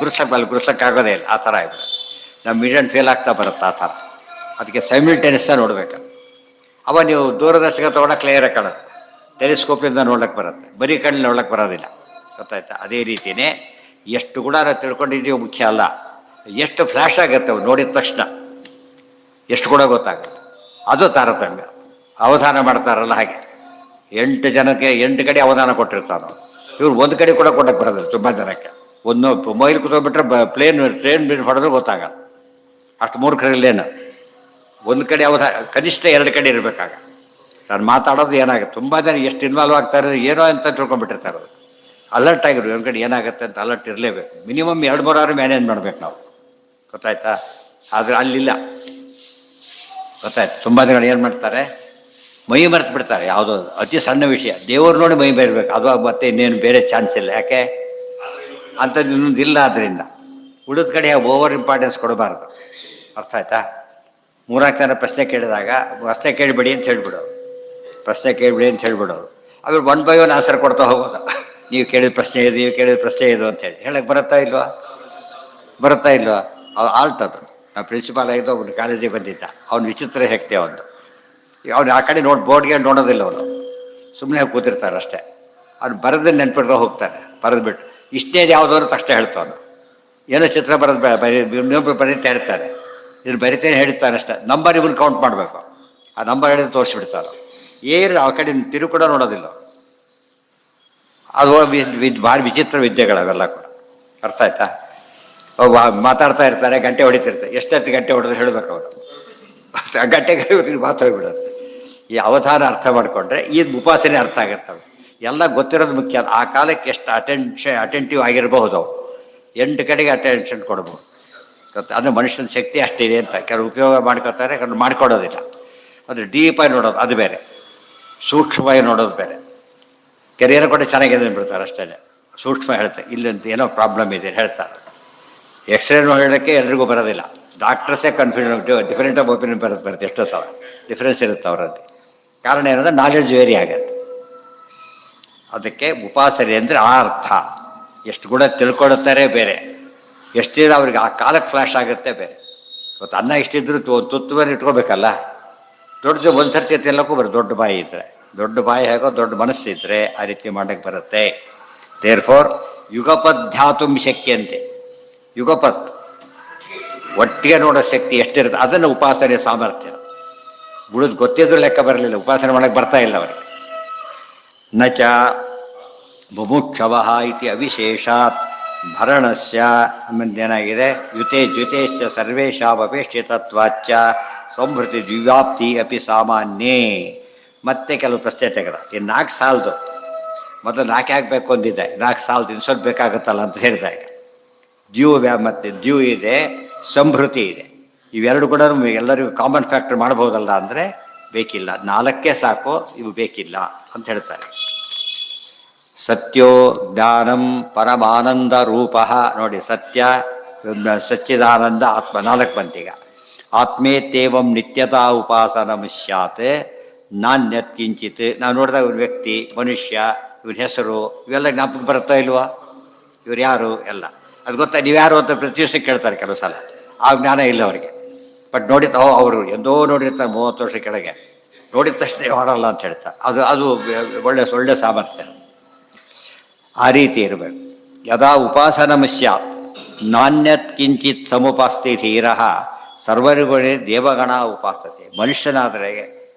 ಗುರ್ಸ್ಲಕ್ಕಾಗೋದೇ ಇಲ್ಲ, ಆ ಥರ ಆಗಿಬಿಡುತ್ತೆ. ನಮ್ಮ ವಿಷನ್ ಫೇಲ್ ಆಗ್ತಾ ಬರುತ್ತೆ ಆ ಥರ. ಅದಕ್ಕೆ ಸೈಮಿಲ್ಟೇನಿಯಸ್ಸಾಗಿ ನೋಡಬೇಕು. ಅವ ನೀವು ದೂರದರ್ಶಕ ತೊಗೊಳಕ್ಕೆ ಕ್ಲಿಯರಾಗಿ ಕಾಣುತ್ತೆ, ಟೆಲಿಸ್ಕೋಪಿಂದ ನೋಡ್ಲಿಕ್ಕೆ ಬರುತ್ತೆ, ಬರೀ ಕಣ್ಣಲ್ಲಿ ನೋಡ್ಲಿಕ್ಕೆ ಬರೋದಿಲ್ಲ. ಗೊತ್ತಾಯ್ತಾ? ಅದೇ ರೀತಿಯೇ ಎಷ್ಟು ಗುಣ ತಿಳ್ಕೊಂಡಿದ್ದೀವಿ ಮುಖ್ಯ ಅಲ್ಲ, ಎಷ್ಟು ಫ್ಲ್ಯಾಶ್ ಆಗುತ್ತೆ ಅವು ನೋಡಿದ ತಕ್ಷಣ, ಎಷ್ಟು ಗುಣ ಗೊತ್ತಾಗುತ್ತೆ, ಅದು ತಾರತಮ್ಯ. ಅವಧಾನ ಮಾಡ್ತಾರಲ್ಲ ಹಾಗೆ, 8 ಜನಕ್ಕೆ 8 ಕಡೆ ಅವಧಾನ ಕೊಟ್ಟಿರ್ತಾನೆ. ಇವ್ರು ಒಂದು ಕಡೆ ಕೂಡ ಕೊಡೋಕ್ಕೆ ಬರೋದಿಲ್ಲ ತುಂಬ ಜನಕ್ಕೆ. ಒಂದು ಮೊಬೈಲ್ ಕೂತ್ಕೊಂಡ್ಬಿಟ್ರೆ ಟ್ರೈನ್ ಹೊಡೆದ್ರೆ ಗೊತ್ತಾಗಲ್ಲ, ಅಷ್ಟು ಮೂರ್ಖರಲ್ಲೇನು. ಒಂದು ಕಡೆ ಕನಿಷ್ಠ 2 ಕಡೆ ಇರಬೇಕಾಗ. ನಾನು ಮಾತಾಡೋದು ಏನಾಗುತ್ತೆ, ತುಂಬ ಜನ ಎಷ್ಟು ಇನ್ವಾಲ್ವ್ ಆಗ್ತಾರೆ ಏನೋ ಅಂತ ತಿಳ್ಕೊಂಡ್ಬಿಟ್ಟಿರ್ತಾರೆ. ಅದು ಅಲರ್ಟ್ ಆಗಿರು, ಒಂದು ಕಡೆ ಏನಾಗುತ್ತೆ ಅಂತ ಅಲರ್ಟ್ ಇರಲೇಬೇಕು. ಮಿನಿಮಮ್ 2-3 ಅವರ್ ಮ್ಯಾನೇಜ್ ಮಾಡಬೇಕು ನಾವು, ಗೊತ್ತಾಯ್ತಾ? ಆದರೆ ಅಲ್ಲಿಲ್ಲ, ಗೊತ್ತಾಯ್ತು. ತುಂಬ ಜನಗಳು ಏನು ಮಾಡ್ತಾರೆ, ಮೈ ಮರೆತು ಬಿಡ್ತಾರೆ. ಯಾವುದೋ ಅತಿ ಸಣ್ಣ ವಿಷಯ ದೇವರು ನೋಡಿ ಮೈ ಬೇರಬೇಕು, ಅದು ಮತ್ತೆ ಇನ್ನೇನು ಬೇರೆ ಚಾನ್ಸ್ ಇಲ್ಲ. ಯಾಕೆ ಅಂಥದ್ದು ಇನ್ನೊಂದು ಇಲ್ಲ. ಆದ್ದರಿಂದ ಉಳಿದ ಕಡೆ ಓವರ್ ಇಂಪಾರ್ಟೆನ್ಸ್ ಕೊಡಬಾರ್ದು. ಅರ್ಥ ಆಯ್ತಾ? 3-4 ಜನ ಪ್ರಶ್ನೆ ಕೇಳಿದಾಗ ಪ್ರಶ್ನೆ ಕೇಳಿಬಿಡಿ ಅಂತ ಹೇಳ್ಬಿಡೋರು, ಪ್ರಶ್ನೆ ಕೇಳಿಬಿಡಿ ಅಂತ ಹೇಳ್ಬಿಡೋರು. ಆಮೇಲೆ 1 by 1 ಆನ್ಸರ್ ಕೊಡ್ತಾ ಹೋಗೋದು. ನೀವು ಕೇಳಿದ ಪ್ರಶ್ನೆ ಇದು, ನೀವು ಕೇಳಿದ ಪ್ರಶ್ನೆ ಇದು ಅಂತೇಳಿ ಹೇಳಕ್ಕೆ ಬರುತ್ತಾ ಇಲ್ವಾ? ಆಲ್ಟದು. ನಾವು ಪ್ರಿನ್ಸಿಪಾಲ್ ಆಗಿದ್ದು ಅವನು ಕಾಲೇಜಿಗೆ ಬಂದಿದ್ದ, ಅವ್ನು ವಿಚಿತ್ರ ಶಕ್ತಿ. ಅವನು ಆ ಕಡೆ ಬೋರ್ಡ್ಗೆ ನೋಡೋದಿಲ್ಲ, ಅವನು ಸುಮ್ಮನೆ ಕೂತಿರ್ತಾರೆ ಅಷ್ಟೇ. ಅವ್ನು ಬರೆದು ನೆನ್ಪಿಡ್ಕೊ ಹೋಗ್ತಾನೆ, ಬರೆದ್ಬಿಟ್ಟು ಇಷ್ಟೇದು ಯಾವುದೋ ತಕ್ಷಣ ಹೇಳ್ತಾನೆ. ಏನೋ ಚಿತ್ರ ಬರೋದು ಇನ್ನೊಬ್ರು ಬರೀತಾ ಇರ್ತಾರೆ, ಇವ್ರು ಬರಿತೇನೆ ಹೇಳ್ತಾನೆ ಅಷ್ಟೇ, ನಂಬರ್ ಇವ್ರು ಕೌಂಟ್ ಮಾಡಬೇಕು, ಆ ನಂಬರ್ ಹೇಳಿದ್ರೆ ತೋರಿಸ್ಬಿಡ್ತಾರೆ. ಏನು ಆ ಕಡೆ ತಿರು ಕೂಡ ನೋಡೋದಿಲ್ಲ. ಅದು ಭಾರಿ ವಿಚಿತ್ರ ವಿದ್ಯೆಗಳವೆಲ್ಲ ಕೂಡ. ಅರ್ಥ ಆಯ್ತಾ? ಮಾತಾಡ್ತಾ ಇರ್ತಾರೆ, ಗಂಟೆ ಹೊಡಿತಿರ್ತಾರೆ, ಎಷ್ಟೊತ್ತು ಗಂಟೆ ಹೊಡೆದ್ರೆ ಹೇಳಬೇಕು ಅವರು, ಆ ಗಂಟೆಗೆ ಇವ್ರಿಗೆ ಮಾತಾಡ್ಬಿಡೋದು. ಈ ಅವಧಾನ ಅರ್ಥ ಮಾಡಿಕೊಂಡ್ರೆ ಈ ಉಪಾಸನೆ ಅರ್ಥ ಆಗುತ್ತವೆ. ಎಲ್ಲ ಗೊತ್ತಿರೋದು ಮುಖ್ಯ. ಆ ಕಾಲಕ್ಕೆ ಎಷ್ಟು ಅಟೆಂಟಿವ್ ಆಗಿರಬಹುದು, ಅವು 8 ಕಡೆಗೆ ಅಟೆನ್ಷನ್ ಕೊಡ್ಬೋದು. ಅಂದರೆ ಮನುಷ್ಯನ ಶಕ್ತಿ ಅಷ್ಟಿದೆ ಅಂತ. ಕೆಲವು ಉಪಯೋಗ ಮಾಡ್ಕೊತಾರೆ, ಕೆಲವು ಮಾಡ್ಕೊಡೋದಿಲ್ಲ. ಅದು ಡೀಪಾಗಿ ನೋಡೋದು ಅದು ಬೇರೆ, ಸೂಕ್ಷ್ಮವಾಗಿ ನೋಡೋದು ಬೇರೆ. ಕೆರಿಯರ್ ಕೂಡ ಚೆನ್ನಾಗಿದೆ ಅಂದ್ಬಿಡ್ತಾರೆ ಅಷ್ಟೇ, ಸೂಕ್ಷ್ಮ ಹೇಳ್ತಾರೆ. ಇಲ್ಲಂತ ಏನೋ ಪ್ರಾಬ್ಲಮ್ ಇದೆ ಹೇಳ್ತಾರೆ. ಎಕ್ಸ್ರೇನು ಹೇಳೋಕ್ಕೆ ಎಲ್ರಿಗೂ ಬರೋದಿಲ್ಲ. ಡಾಕ್ಟರ್ಸೇ ಕನ್ಫ್ಯೂಷನ್, ಡಿಫರೆಂಟ್ ಆಫ್ ಒಪಿನಿಯನ್ ಬರುತ್ತೆ ಎಷ್ಟೋ ಸಲ, ಡಿಫ್ರೆನ್ಸ್ ಇರುತ್ತೆ ಅವರಲ್ಲಿ. ಕಾರಣ ಏನಂದರೆ ನಾಲೆಡ್ಜ್ ವೇರಿ ಆಗುತ್ತೆ. ಅದಕ್ಕೆ ಉಪಾಸನೆ ಅಂದರೆ ಆ ಅರ್ಥ. ಎಷ್ಟು ಕೂಡ ತಿಳ್ಕೊಳುತ್ತಾರೆ ಬೇರೆ, ಎಷ್ಟಿದ್ರೆ ಅವ್ರಿಗೆ ಆ ಕಾಲಕ್ಕೆ ಫ್ಲ್ಯಾಶ್ ಆಗುತ್ತೆ ಬೇರೆ. ಇವತ್ತು ಅನ್ನ ಇಷ್ಟಿದ್ರು ತುತ್ತು ಮೇಲೆ ಇಟ್ಕೋಬೇಕಲ್ಲ. ದೊಡ್ಡದು ಒಂದು ಸರ್ತಿ ತಿನ್ನೋಕ್ಕೂ ಬರುತ್ತೆ, ದೊಡ್ಡ ಬಾಯಿ ಇದ್ದರೆ. ದೊಡ್ಡ ಬಾಯಿ ಹೇಗೋ ದೊಡ್ಡ ಮನಸ್ಸಿದ್ರೆ ಆ ರೀತಿ ಮಾಡೋಕ್ಕೆ ಬರುತ್ತೆ. ದೇರ್ಫೋರ್ ಯುಗಪತ್ ಧ್ಯಾತುಂ ಶಕ್ಯಂತೆ. ಯುಗಪತ್ ಒಟ್ಟಿಗೆ ನೋಡೋ ಶಕ್ತಿ ಎಷ್ಟಿರುತ್ತೆ, ಅದನ್ನು ಉಪಾಸನೆ ಸಾಮರ್ಥ್ಯ. ಬಿಡೋದು ಗೊತ್ತಿದ್ರು ಲೆಕ್ಕ ಬರಲಿಲ್ಲ, ಉಪಾಸನೆ ಮಾಡೋಕ್ಕೆ ಬರ್ತಾ ಇಲ್ಲ ಅವರಿಗೆ. ನಚ ಮುಮುಕ್ಷವ ಇತಿ ಅವಿಶೇಷಾತ್ ಭರಣಸ್ಯ ಏನಾಗಿದೆ, ದ್ಯುತೇಶ್ಚ ಸರ್ವೇಷಾಮಪೇಕ್ಷಿತತ್ವಾಚ್ಚ ಸಂಭೃತಿ ದ್ವಿವ್ಯಾಪ್ತಿ ಅಪಿ ಸಾಮಾನ್ಯೇ. ಮತ್ತೆ ಕೆಲವು ಪ್ರಶ್ನೆ ತೆಗೆದ. ಈ 4 ಸಾಲದು ಮೊದಲು 4 ಆಗಬೇಕು ಅಂದಿದ್ದೆ, 4 ಸಾಲದು ಇನ್ನು ಸ್ವಲ್ಪ ಬೇಕಾಗುತ್ತಲ್ಲ ಅಂತ ಹೇಳಿದಾಗ, ಮತ್ತು ದ್ಯೂ ಇದೆ, ಸಂಭೃತಿ ಇದೆ. ಇವೆರಡು ಕೂಡ ಎಲ್ಲರಿಗೂ ಕಾಮನ್ ಫ್ಯಾಕ್ಟರ್ ಮಾಡ್ಬೋದಲ್ಲ ಅಂದರೆ ಬೇಕಿಲ್ಲ, 4 ಸಾಕು, ಇವು ಬೇಕಿಲ್ಲ ಅಂತ ಹೇಳ್ತಾರೆ. ಸತ್ಯೋ ಜ್ಞಾನಂ ಪರಮಾನಂದ ರೂಪ. ನೋಡಿ, ಸತ್ಯ, ಸಚ್ಚಿದಾನಂದ, ಆತ್ಮ 4 ಬಂತೀಗ. ಆತ್ಮೇತ್ಯೇವಂ ನಿತ್ಯತಾ ಉಪಾಸನಂ ಸ್ಯಾತ್ ನಾನ್ಯತ್ ಕಿಂಚಿತ್. ನಾವು ನೋಡಿದಾಗ ಒಂದು ವ್ಯಕ್ತಿ, ಮನುಷ್ಯ, ಇವ್ರ ಹೆಸರು ಇವೆಲ್ಲ ಜ್ಞಾಪಕ ಬರುತ್ತಾ ಇಲ್ವಾ, ಇವ್ರು ಯಾರು ಎಲ್ಲ ಅದು ಗೊತ್ತಾ. ನೀವು ಯಾರು ಅಂತ ಪ್ರತಿ ದಿವಸ ಕೇಳ್ತಾರೆ ಕೆಲವು ಸಲ, ಆ ಜ್ಞಾನ ಇಲ್ಲ ಅವರಿಗೆ. ಬಟ್ ಅವರು ಎಂದೋ ನೋಡಿರ್ತಾರೆ 30 ವರ್ಷ ಕೆಳಗೆ, ನೋಡಿದ ತಕ್ಷಣ ಹೊರಲ್ಲ ಅಂತ ಹೇಳ್ತಾರೆ. ಅದು ಒಳ್ಳೆ ಸಾಮರ್ಥ್ಯ. ಆ ರೀತಿ ಇರಬೇಕು. ಯದಾ ಉಪಾಸನಂ ಸ್ಯಾತ್ ನಾಣ್ಯತ್ ಕಿಂಚಿತ್ ಸಮುಪಾಸ್ತಿ ಧೀರ ಸರ್ವರುಗಳೇ ದೇವಗಣ ಉಪಾಸತೆ. ಮನುಷ್ಯನಾದರೆ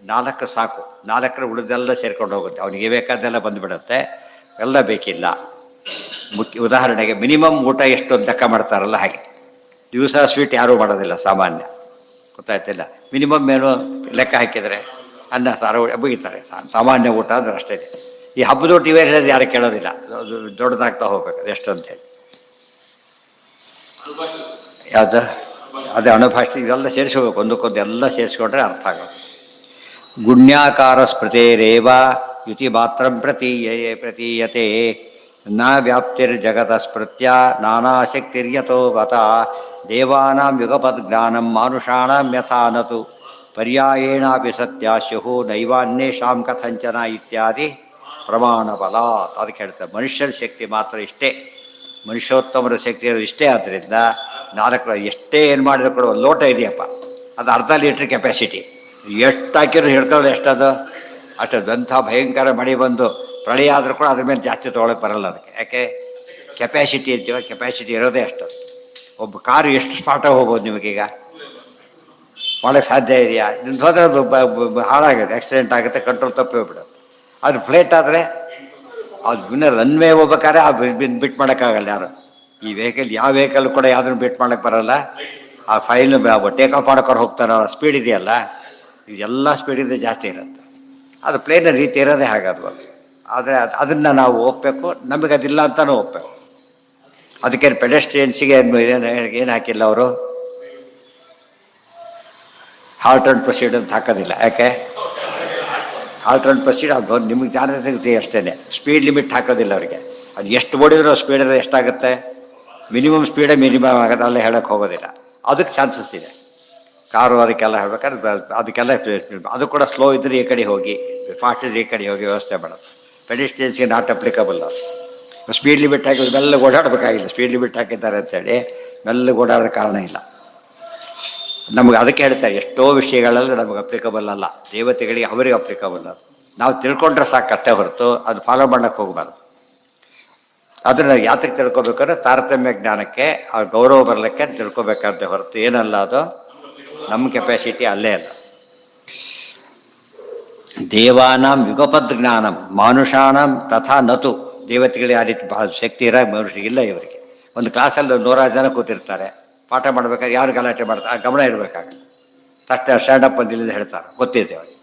4 ಸಾಕು, 4 ಉಳಿದೆಲ್ಲ ಸೇರ್ಕೊಂಡು ಹೋಗುತ್ತೆ. ಅವನಿಗೆ ಬೇಕಾದೆಲ್ಲ ಬಂದುಬಿಡುತ್ತೆ, ಎಲ್ಲ ಬೇಕಿಲ್ಲ. ಉದಾಹರಣೆಗೆ ಮಿನಿಮಮ್ ಊಟ ಎಷ್ಟು ಅಂತ ಲೆಕ್ಕ ಮಾಡ್ತಾರಲ್ಲ ಹಾಗೆ. ದಿವಸ ಸ್ವೀಟ್ ಯಾರೂ ಮಾಡೋದಿಲ್ಲ ಸಾಮಾನ್ಯ, ಗೊತ್ತಾಯ್ತಿಲ್ಲ. ಮಿನಿಮಮ್ ಏನು ಲೆಕ್ಕ ಹಾಕಿದರೆ ಅನ್ನ ಸಾರು ಮುಗಿತಾರೆ. ಸಾಮಾನ್ಯ ಊಟ ಅಂದ್ರೆ ಅಷ್ಟೇ. ಈ ಹಬ್ಬದ ಊಟ ಇವೇ ಹೇಳೋದು ಯಾರು ಕೇಳೋದಿಲ್ಲ, ದೊಡ್ಡದಾಗ್ತಾ ಹೋಗ್ಬೇಕು ಅದು ಎಷ್ಟು ಅಂತೇಳಿ. ಯಾವುದು ಅದೇ ಅಣುಭಾಷೆ, ಇವೆಲ್ಲ ಸೇರಿಸ್ಕೋಬೇಕು, ಒಂದಕ್ಕೊಂದು ಎಲ್ಲ ಸೇರಿಸ್ಕೊಂಡ್ರೆ ಅರ್ಥ ಆಗೋದು. ಗುಣ್ಯಾಕಾರ ಸ್ಮೃತೇರೇವ ಯುತಿ ಮಾತ್ರ ಪ್ರತೀಯತೆ ನ ವ್ಯಾಪ್ತಿರ್ಜಗತ ಸ್ಮೃತ್ಯ ನಾನಾಶಕ್ತಿರ್ಯತೋ ವತ ದೇವಾನಾಂ ಯುಗಪದ್ ಜ್ಞಾನಂ ಮಾನುಷಾಣಾಂ ಯಥಾ ನತು ಪರ್ಯಾಯೇಣಾಪಿ ಸತ್ಯಾಸ್ಯು ನೈವಾನ್ಯೇಷಾಂ ಕಥಂಚನ ಇತ್ಯಾದಿ ಪ್ರಮಾಣ ಬಲ. ಅದಕ್ಕೆ ಹೇಳ್ತಾರೆ ಮನುಷ್ಯರ ಶಕ್ತಿ ಮಾತ್ರ ಇಷ್ಟೇ, ಮನುಷ್ಯೋತ್ತಮರ ಶಕ್ತಿ ಇರೋದು ಇಷ್ಟೇ. ಆದ್ದರಿಂದ 4 ಎಷ್ಟೇ ಏನು ಮಾಡಿದ್ರು ಕೂಡ ಒಂದು ಲೋಟ ಇದೆಯಪ್ಪ, ಅದು ಅರ್ಧ ಲೀಟ್ರ್ ಕೆಪಾಸಿಟಿ. ಎಷ್ಟು ಹಾಕಿದ್ರು ಹಿಡ್ಕೊಳ್ಳೋದು ಎಷ್ಟದು ಅಷ್ಟದು. ಅಂಥ ಭಯಂಕರ ಮಳೆ ಬಂದು ಪ್ರಳಯ ಆದರೂ ಕೂಡ ಅದ್ರ ಮೇಲೆ ಜಾಸ್ತಿ ತೊಗೊಳಕ್ಕೆ ಬರಲ್ಲ ಅದಕ್ಕೆ. ಯಾಕೆ? ಕೆಪಾಸಿಟಿ ಇರ್ತೀವ, ಕೆಪಾಸಿಟಿ ಇರೋದೇ ಅಷ್ಟು. ಒಬ್ಬ ಕಾರು ಎಷ್ಟು ಸ್ಪಾಟಾಗಿ ಹೋಗ್ಬೋದು ನಿಮಗೀಗ ಮಾಡೋಕ್ಕೆ ಸಾಧ್ಯ ಇದೆಯಾ? ನಿಮ್ಗೆ ಹೋದ್ರೆ ಹಾಳಾಗುತ್ತೆ, ಆಕ್ಸಿಡೆಂಟ್ ಆಗುತ್ತೆ, ಕಂಟ್ರೋಲ್ ತಪ್ಪಿ ಹೋಗ್ಬಿಡುತ್ತೆ. ಅದು ಫ್ಲೈಟ್ ಆದರೆ ಅದು ಇನ್ನೂ ರನ್ವೇ ಹೋಗ್ಬೇಕಾದ್ರೆ ಬಿಟ್ ಮಾಡೋಕ್ಕಾಗಲ್ಲ ಯಾರು. ಈ ವೆಹಿಕಲ್ ಯಾವ ವೆಹಿಕಲ್ ಕೂಡ ಯಾವುದನ್ನು ಬಿಟ್ ಮಾಡೋಕ್ಕೆ ಬರೋಲ್ಲ. ಆ ಫೈಲ್ ಟೇಕ್ ಆಫ್ ಮಾಡೋಕ್ಕೋರು ಹೋಗ್ತಾರೋ ಸ್ಪೀಡ್ ಇದೆಯಲ್ಲ, ಇದೆಲ್ಲ ಸ್ಪೀಡಿಂದ ಜಾಸ್ತಿ ಇರುತ್ತೆ. ಅದು ಪ್ಲೇನ ರೀತಿ ಇರೋದೇ ಹಾಗಾದ್ವು. ಆದರೆ ಅದನ್ನು ನಾವು ಒಪ್ಪಬೇಕು, ನಮಗೆ ಅದಿಲ್ಲ ಅಂತಲೂ ಒಪ್ಪಬೇಕು. ಅದಕ್ಕೆ ಪೆಡೆಸ್ಟ್ರಿಯನ್ಸಿಗೆ ಏನು ಹಾಕಿಲ್ಲ ಅವರು, ಹಾಲ್ಟ್ ಆ್ಯಂಡ್ ಪ್ರೊಸೀಡ್ ಅಂತ ಹಾಕೋದಿಲ್ಲ. ಯಾಕೆ? ಹಾಲ್ಟ್ ಆ್ಯಂಡ್ ಪ್ರೊಸೀಡ್ ಅದು ನಿಮಗೆ ಜಾಗ್ರತೆ ಅಷ್ಟೇ. ಸ್ಪೀಡ್ ಲಿಮಿಟ್ ಹಾಕೋದಿಲ್ಲ ಅವರಿಗೆ. ಅದು ಎಷ್ಟು ಓಡಿದ್ರು ಸ್ಪೀಡಲ್ಲಿ ಎಷ್ಟಾಗುತ್ತೆ, ಮಿನಿಮಮ್ ಸ್ಪೀಡೇ ಮಿನಿಮಮ್ ಆಗೋದು, ಅಲ್ಲೇ ಹೇಳೋಕ್ಕೆ ಹೋಗೋದಿಲ್ಲ. ಅದಕ್ಕೆ ಚಾನ್ಸಸ್ ಇದೆ. ಕಾರು ಅದಕ್ಕೆಲ್ಲ ಹೇಳ್ಬೇಕಾದ್ರೆ ಅದಕ್ಕೆಲ್ಲ ಅದು ಕೂಡ ಸ್ಲೋ ಇದ್ದರೆ ಈ ಕಡೆ ಹೋಗಿ, ಫಾಸ್ಟ್ ಇದ್ರೆ ಈ ಕಡೆ ಹೋಗಿ ವ್ಯವಸ್ಥೆ ಮಾಡೋದು. ಪೆಡೆಸ್ಟ್ರಿಯನ್ಸ್ಗೆ ನಾಟ್ ಅಪ್ಲಿಕಬಲ್. ಅದು ಸ್ಪೀಡ್ ಲಿಮಿಟ್ ಹಾಕಿ ಮೆಲ್ಲಗೆ ಓಡಾಡಬೇಕಾಗಿಲ್ಲ. ಸ್ಪೀಡ್ ಲಿಮಿಟ್ ಹಾಕಿದ್ದಾರೆ ಅಂತೇಳಿ ಮೆಲ್ಲಗೆ ಓಡಾಡೋದ ಕಾರಣ ಇಲ್ಲ. ನಮಗೆ ಅದಕ್ಕೆ ಹೇಳ್ತಾರೆ ಎಷ್ಟೋ ವಿಷಯಗಳಲ್ಲಿ ನಮಗೆ ಅಪ್ಲಿಕಬಲ್ ಅಲ್ಲ, ದೇವತೆಗಳಿಗೆ ಅವರಿಗೆ ಅಪ್ಲಿಕಬಲ್. ನಾವು ತಿಳ್ಕೊಂಡ್ರೆ ಸಾಕು ಅಷ್ಟೇ ಹೊರತು ಅದು ಫಾಲೋ ಮಾಡೋಕ್ಕೆ ಹೋಗಬಾರ್ದು. ಅದನ್ನು ಯಾತಕ್ಕೆ ತಿಳ್ಕೊಬೇಕಾದ್ರೆ ತಾರತಮ್ಯ ಜ್ಞಾನಕ್ಕೆ ಆ ಗೌರವ ಬರಲಿಕ್ಕೆ ತಿಳ್ಕೊಬೇಕಾದ್ರೆ ಹೊರತು ಏನಲ್ಲ ಅದು ನಮ್ಮ ಕೆಪಾಸಿಟಿ ಅಲ್ಲೇ ಅಲ್ಲ. ದೇವಾನಾಂ ಯುಗಪದ್ ಜ್ಞಾನಂ ಮಾನುಷಾಣಂ ತಥಾ ನತು. ದೇವತೆಗಳಿಗೆ ಆ ರೀತಿ ಬಹಳ ಶಕ್ತಿ ಇರೋ ಮನುಷ್ಯರಿಗಿಲ್ಲ. ಇವರಿಗೆ ಒಂದು ಕ್ಲಾಸಲ್ಲಿ 100 ಜನ ಕೂತಿರ್ತಾರೆ, ಪಾಠ ಮಾಡ್ಬೇಕಾದ್ರೆ ಯಾರು ಗಲಾಟೆ ಮಾಡ್ತಾರೆ, ಆ ಗಮನ ಇರಬೇಕಾಗುತ್ತೆ. ತಕ್ಷಣ ಸ್ಟ್ಯಾಂಡಪ್ ಅಂತ ಇಲ್ಲಿಂದ ಹೇಳ್ತಾರೆ, ಗೊತ್ತಿದೆ ಅವರಿಗೆ,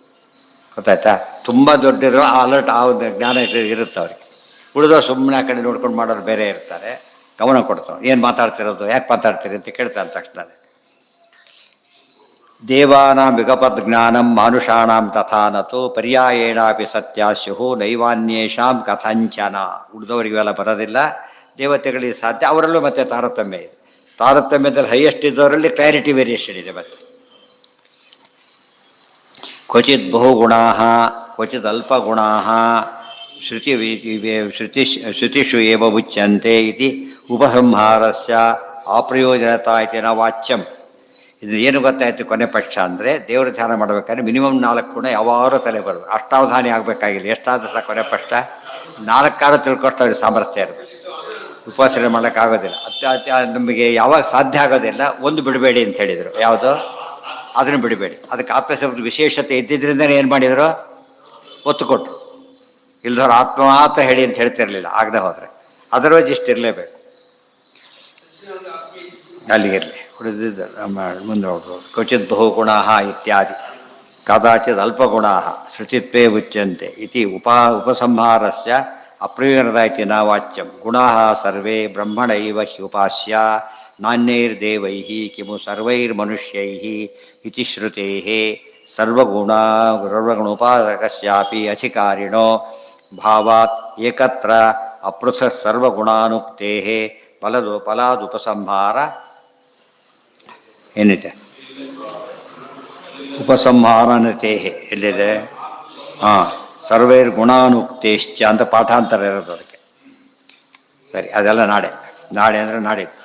ಗೊತ್ತಾಯ್ತಾ. ತುಂಬ ದೊಡ್ಡಿರೋ ಆ ಅಲರ್ಟ್ ಆ ಒಂದು ಜ್ಞಾನ ಇರುತ್ತೆ ಅವ್ರಿಗೆ. ಉಳಿದೋ ಸುಮ್ಮನೆ ಆ ಕಡೆ ನೋಡ್ಕೊಂಡು ಮಾಡೋರು ಬೇರೆ ಇರ್ತಾರೆ, ಗಮನ ಕೊಡ್ತಾವೆ. ಏನು ಮಾತಾಡ್ತಿರೋದು, ಯಾಕೆ ಮಾತಾಡ್ತೀರಿ ಅಂತ ಕೇಳ್ತಾರೆ ತಕ್ಷಣ. ದೇವಾನಾಂ ಯುಗಪದ್ ಜ್ಞಾನಂ ಮಾನುಷಾಣಾಂ ತಥಾ ನತು ಪರ್ಯಾಯೇಣಾಪಿ ಸತ್ಯಾಸ್ಯು ನೈವಾನ್ಯೇಷಾಂ ಕಥಂಚನ. ಉಳಿದವರಿಗೆಲ್ಲ ಬರೋದಿಲ್ಲ, ದೇವತೆಗಳಿಗೆ ಸಾಧ್ಯ. ಅವರಲ್ಲೂ ಮತ್ತೆ ತಾರತಮ್ಯ ಇದೆ. ತಾರತಮ್ಯದಲ್ಲಿ ಹೈಯೆಸ್ಟ್ ಇದ್ದವರಲ್ಲಿ ಕ್ಲಾರಿಟಿ ವೇರಿಯೇಷನ್ ಇದೆ. ಮತ್ತೆ ಕ್ವಚಿತ್ ಬಹುಗುಣಾ ಕ್ವಚಿತ್ ಅಲ್ಪಗುಣಾ ಶ್ರುತಿಷು ಏವ ಉಚ್ಯಂತೆ ಇತಿ ಉಪಸಂಹಾರಸ್ಯ ಅಪ್ರಯೋಜನತಾ ಇತಿ ನ ವಾಚ್ಯಂ. ಇದು ಏನು ಗೊತ್ತಾಯ್ತು ಕೊನೆ ಪಕ್ಷ ಅಂದರೆ, ದೇವರ ಧ್ಯಾನ ಮಾಡಬೇಕಾದ್ರೆ ಮಿನಿಮಮ್ 4 ಗುಣ ಯಾವಾರು ತಲೆ ಬರಬೇಕು. ಅಷ್ಟಾವಧಾನಿ ಆಗಬೇಕಾಗಿಲ್ಲ, ಎಷ್ಟಾದರೂ ಸಹ ಕೊನೆ ಪಕ್ಷ 4 ತಿಳ್ಕೊಳ್ತಾರೆ ಸಾಮರ್ಥ್ಯ ಇರಬೇಕು. ಉಪಾಸನೆ ಮಾಡೋಕ್ಕಾಗೋದಿಲ್ಲ. ನಮಗೆ ಯಾವಾಗ ಸಾಧ್ಯ ಆಗೋದಿಲ್ಲ, ಒಂದು ಬಿಡಬೇಡಿ ಅಂತ ಹೇಳಿದರು. ಯಾವುದು? ಅದನ್ನು ಬಿಡಬೇಡಿ. ಅದಕ್ಕೆ ಆತ್ಮಶಬ್ದ ವಿಶೇಷತೆ ಇದ್ದಿದ್ದರಿಂದ ಏನು ಮಾಡಿದರು? ಒತ್ತು ಕೊಟ್ಟರು. ಇಲ್ದವ್ರು ಆತ್ಮ ಮಾತ್ರ ಹೇಳಿ ಅಂತ ಹೇಳ್ತಿರ್ಲಿಲ್ಲ, ಆಗದೆ ಹೋದರೆ. ಅದರ್ವೈಸ್ ಇಷ್ಟಿರಲೇಬೇಕು. ಅಲ್ಲಿಗಿರಲಿ ಉಳಿದಿದ್ದ ಮುಂದೆ ನೋಡ್ಬೋದು. ಕ್ವಚಿತ್ ಬಹುಗುಣಾ ಇತ್ಯಾದಿ ಕದಾಚಿತ್ ಅಲ್ಪಗುಣಾ ಶ್ರುತಿತ್ವೇ ಉಚ್ಯಂತೆ ಇತಿ ಉಪಸಂಹಾರಸ್ಯ ಅಪ್ರಯೋಜನದ ಇತಿ ನ ವಾಚ್ಯಂ. ಗುಣಾ ಸರ್ವೇ ಬ್ರಹ್ಮಣೈವ ಹ್ಯುಪಾಸ್ಯ ನಾನ್ಯೈರ್ದೇವೈ ಕಿಮು ಸರ್ವೈರ್ಮನುಷ್ಯೈ ಇತಿ ಶ್ರುತೇಃ ಸರ್ವಗುಣೋಪಾಸಕಸ್ಯಾಪಿ ಅಧಿಕಾರಿಣೋ ಭಾವಾತ್ ಏಕತ್ರ ಅಪೃಥಕ್ ಸರ್ವಗುಣಾನುಕ್ತೇಃ ಫಲಾದುಪಸಂಹಾರ ಏನಿದೆ? ಉಪಸಂಹಾರನತೇಃ ಎಲ್ಲಿದೆ? ಹಾಂ, ಸರ್ವೈರ್ ಗುಣಾನುಕ್ತೇಶ್ಚ ಅಂತ ಪಾಠಾಂತರ ಇರೋದು ಅದಕ್ಕೆ. ಸರಿ, ಅದೆಲ್ಲ ನಾಳೆ ಅಂದರೆ ನಾಡಿದ್ದು.